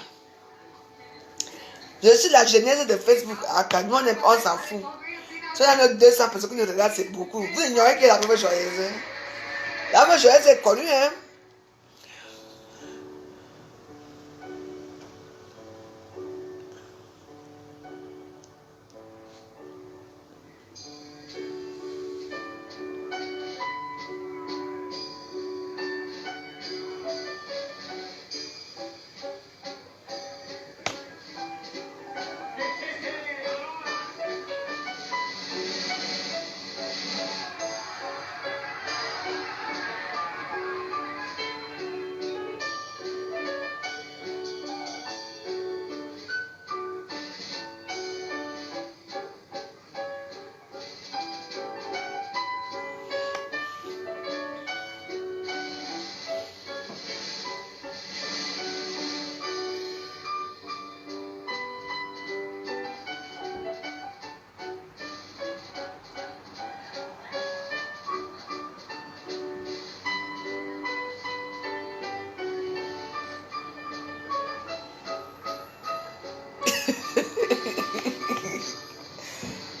S2: Je suis la genèse de Facebook. On s'en fout. Si on a 200 personnes qui nous regardent, c'est beaucoup. Vous ignorez qui est la première joyeuse. La première joyeuse est connue, hein.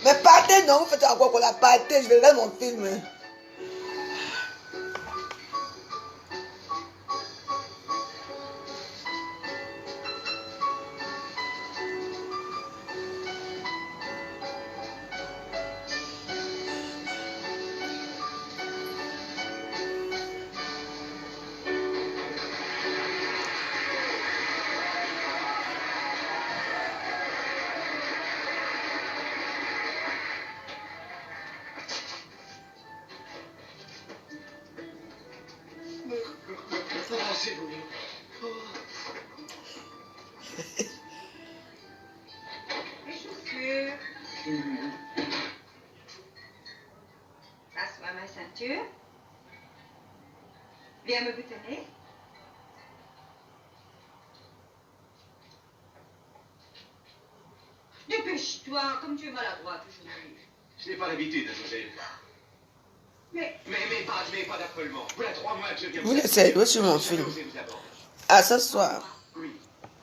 S2: Mais partez, non, vous faites encore qu'on la partez, je vais regarder mon film.
S9: C'est bon.
S7: Les chaussures. Passe-moi ma ceinture. Viens me boutonner. Dépêche-toi, comme tu es maladroite aujourd'hui.
S9: Je n'ai pas l'habitude de juger.
S7: Mais
S9: Mais pas d'affolement. Voilà 3 mois que je viens.
S2: Vous laissez jouer sur mon film. À ce soir.
S9: Oui.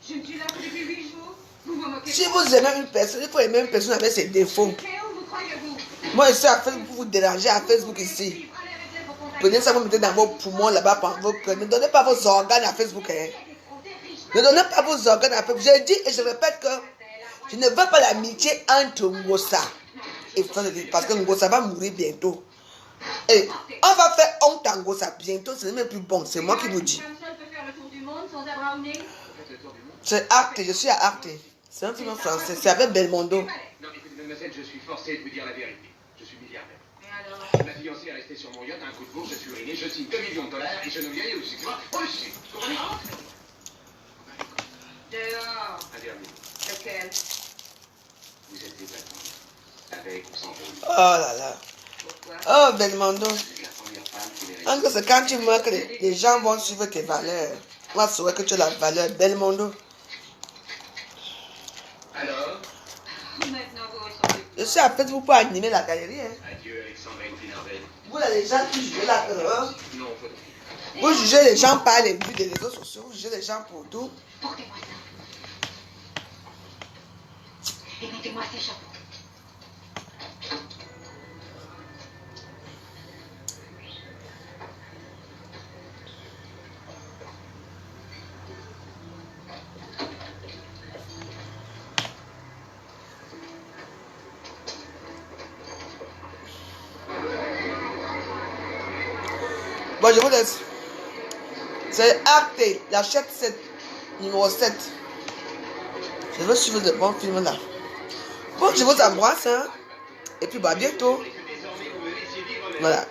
S7: je ne suis là que depuis 8 jours. Vous vous moquez.
S2: Si vous aimez une personne, il faut aimer une personne avec ses défauts.
S7: Mais où vous croyez-vous?
S2: Moi, je suis à Facebook pour vous déranger à Facebook ici. Prenez ça, vous mettez dans vos poumons là-bas par vos cœurs. Ne donnez pas vos organes à Facebook. Hein. Ne donnez pas vos organes à Facebook. Je dis et je répète que je ne veux pas l'amitié entre Ngosa et Frédéric parce que Ngosa va mourir bientôt. Et on va faire honte à Ngosa bientôt. Ce n'est même plus bon. C'est moi qui vous dis. C'est Arte. Je suis à Arte. C'est un film français. C'est avec Belmondo.
S9: Non, écoutez, mademoiselle, je suis forcé de vous dire la vérité. Je suis milliardaire.
S7: Et alors?
S9: Ma fiancée est restée sur mon yacht à un coup de bourre, je suis ruiné, je signe 2 millions de dollars et je ne viens aussi. Tu vois, reçu. Vous comprenez?
S7: Dehors.
S9: Un dernier.
S7: Lequel?
S9: Vous êtes des attentes. Avec ou sans rôle.
S2: Oh là là.
S7: Pourquoi?
S2: Oh Belmondo.
S9: C'est la première femme qui mérite.
S2: En gros, c'est quand tu meurs que les gens vont suivre tes valeurs. Moi, je saurais que tu as la valeur Belmondo.
S9: Alors,
S7: Maintenant, vous ressemblez.
S2: Je suis à Facebook pour animer la galerie. Hein.
S9: adieu Alexandrine Pinardel.
S2: Vous, là, les gens qui jugent là,
S9: Non, photo.
S2: vous jugez les gens par les vues des réseaux sociaux, vous jugez les gens pour tout.
S7: Portez-moi ça. Et mettez-moi ces chapeaux.
S2: Bon, je vous laisse. C'est Arte, la chaîne 7, numéro 7. Je veux suivre de bons films là. Bon, je vous embrasse. Hein. Et puis, bah, à bientôt. Voilà.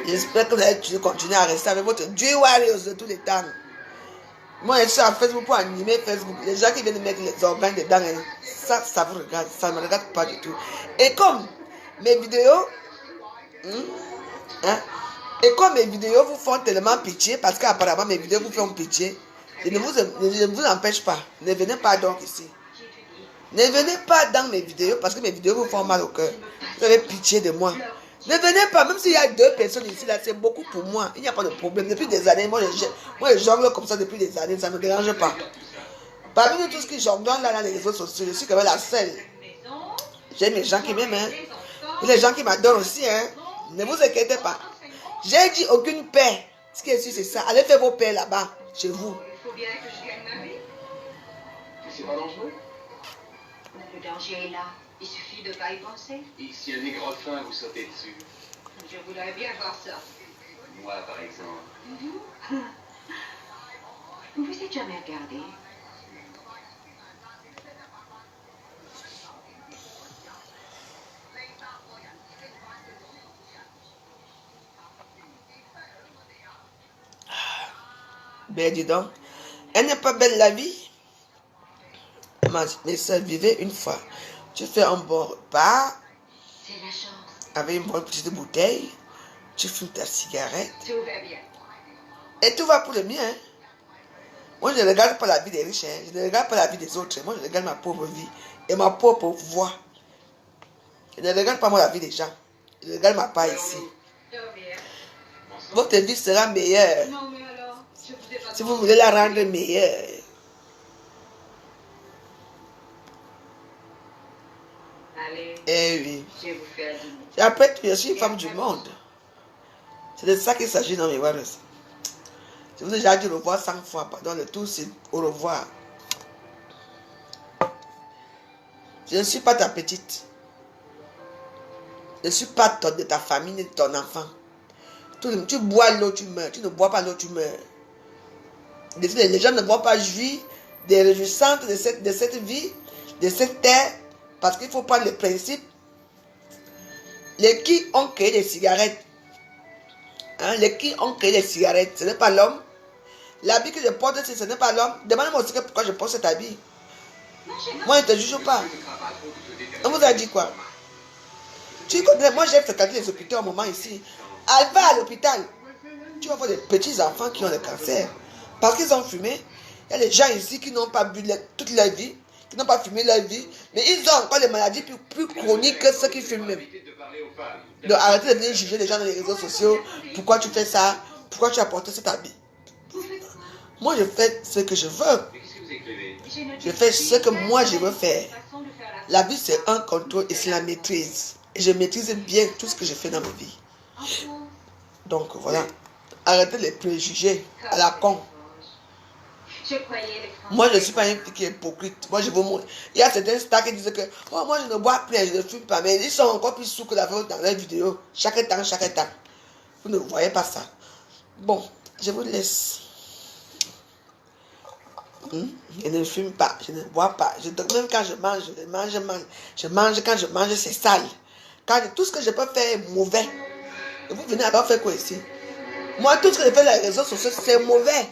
S2: J'espère que vous allez continuer à rester avec votre Dieu Warriors de tous les temps. Moi, je suis à Facebook pour animer Facebook. Les gens qui viennent mettre les organes dedans, hein, ça vous regarde. Ça ne me regarde pas du tout. Et comme mes vidéos, et comme mes vidéos vous font tellement pitié, parce qu'apparemment mes vidéos vous font pitié, je ne vous empêche pas. Ne venez pas donc ici. Ne venez pas dans mes vidéos parce que mes vidéos vous font mal au cœur. Vous avez pitié de moi. Ne venez pas, même s'il y a 2 personnes ici, là, c'est beaucoup pour moi. Il n'y a pas de problème. Depuis des années, moi je jongle comme ça depuis des années, ça ne me dérange pas. Parmi nous tous qui jonglent là dans les réseaux sociaux, je suis quand même la seule. J'ai mes gens qui m'aiment, hein. Et les gens qui m'adorent aussi, hein. Ne vous inquiétez pas. J'ai dit aucune paix. Ce qui est sûr, c'est ça. Allez faire vos paix là-bas, chez vous.
S7: Il faut bien que je gagne ma vie.
S9: C'est pas dangereux?
S7: Le danger est là. Il suffit de ne pas y penser.
S9: Et si un négrofin vous sautez dessus?
S7: Je voudrais bien voir ça.
S9: Moi, par exemple.
S7: Vous vous êtes jamais regardé?
S2: Ben dis donc, elle n'est pas belle la vie. Mais ça vivait une fois. Tu fais un bon repas
S7: C'est la chance.
S2: avec une bonne petite bouteille. Tu fumes ta cigarette.
S7: Tout va bien.
S2: Et tout va pour le mien. Hein. Moi, je ne regarde pas la vie des riches. Hein. Je ne regarde pas la vie des autres. Moi, je regarde ma pauvre vie et ma pauvre voix. Je ne regarde pas moi la vie des gens. Je regarde ma part ici.
S7: Tout bien.
S2: Votre vie sera meilleure
S7: Non, mais alors, je vous ai pas
S2: si vous voulez la rendre meilleure.
S7: Allez,
S2: Eh oui.
S7: je vais vous faire dîner.
S2: Et après tout, je suis une femme du monde. C'est de ça qu'il s'agit dans mes warriors. Je vous ai déjà dit au revoir 5 fois. Pardon, le tout c'est au revoir. Je ne suis pas ta petite. Je ne suis pas de ta famille ni de ton enfant. Tu bois l'eau, tu meurs. Tu ne bois pas l'eau, tu meurs. Les gens ne vont pas jouir des réjouissantes de cette vie, de cette terre, parce qu'il faut prendre le principe. Les qui ont créé les cigarettes, hein, les qui ont créé les cigarettes, ce n'est pas l'homme, L'habit que je porte, ce n'est pas l'homme. Demande-moi aussi pourquoi je porte cet habit.
S4: Non, j'ai pas.
S2: Moi, je ne te juge pas. On vous a dit quoi? Tu connais, moi j'ai fréquenté les hôpitaux un moment ici. Elle va à l'hôpital. Tu vas voir des petits enfants qui ont le cancer. Parce qu'ils ont fumé. Il y a des gens ici qui n'ont pas bu toute leur vie, qui n'ont pas fumé leur vie, mais ils ont encore des maladies plus chroniques que ceux qui fument même. Donc arrêtez de venir juger les gens dans les réseaux sociaux. Pourquoi tu fais ça? Pourquoi tu as porté cet habit? Moi je fais ce que je veux. Je fais ce que moi je veux faire. La vie c'est un contrôle et c'est la maîtrise. Et je maîtrise bien tout ce que je fais dans ma vie. Donc voilà. Arrêtez les préjugés à la con. Moi, je ne suis pas une fille qui est hypocrite. Moi, je veux montrer. Il y a certains stars qui disent que oh, moi, je ne bois plus, je ne fume pas. Mais ils sont encore plus sous que la vôtre dans leurs vidéos. Chaque temps. Vous ne voyez pas ça. Bon, je vous laisse. Je ne fume pas, je ne bois pas. Même quand je mange, je mange. Quand je mange, c'est sale. Tout ce que je peux faire est mauvais. Et vous venez alors faire quoi ici? Moi, tout ce que je fais dans les réseaux sociaux, c'est mauvais.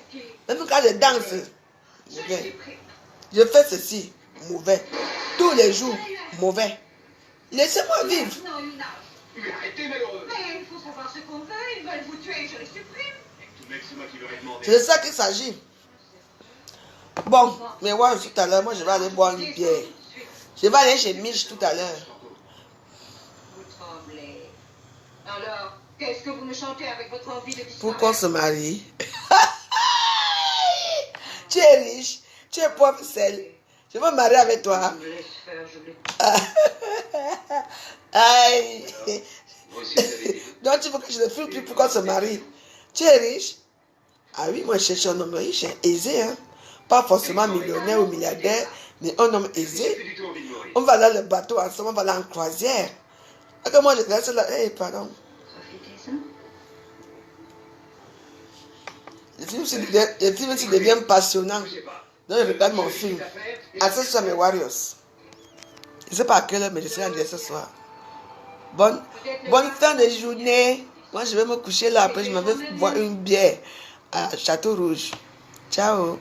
S2: Même quand je danse, mauvais. Je fais ceci, mauvais. Tous les jours, mauvais. Laissez-moi vivre.
S9: Mais arrêtez, malheureux.
S7: Mais il faut savoir ce qu'on veut, ils veulent vous tuer, je les supprime.
S9: C'est moi qui leur ai demandé.
S2: C'est de ça qu'il s'agit. Bon, mais moi, tout à l'heure, moi, je vais aller boire une bière. Je vais aller chez Mich tout à l'heure.
S7: Vous tremblez. Alors, qu'est-ce que vous me chantez avec votre envie de disparaître?
S2: Pour qu'on se marie. Tu es riche, tu es pauvre, seul. Je veux me marier avec toi.
S7: Je me laisse faire, je l'ai.
S2: Aïe.
S9: Moi aussi, vous avez dit.
S2: Donc tu veux que je ne fume plus pour qu'on se marie. Tu es riche? Ah oui, moi je cherche un homme riche, aisé. Hein? Pas forcément millionnaire ou milliardaire, mais un homme
S9: J'ai
S2: aisé.
S9: plus du tout envie de mourir.
S2: On va dans le bateau ensemble, on va aller en croisière. Parce que moi je reste là. Hey, pardon.
S4: Profitez ça.
S2: Les films se deviennent passionnants.
S9: Je sais pas.
S2: Donc je regarde mon film. Access sur mes Warriors. Je ne sais pas à quelle heure, mais je serai en direct ce soir. Bonne fin de journée. Moi, je vais me coucher là. Après, je m'en vais boire une bière à Château Rouge. Ciao.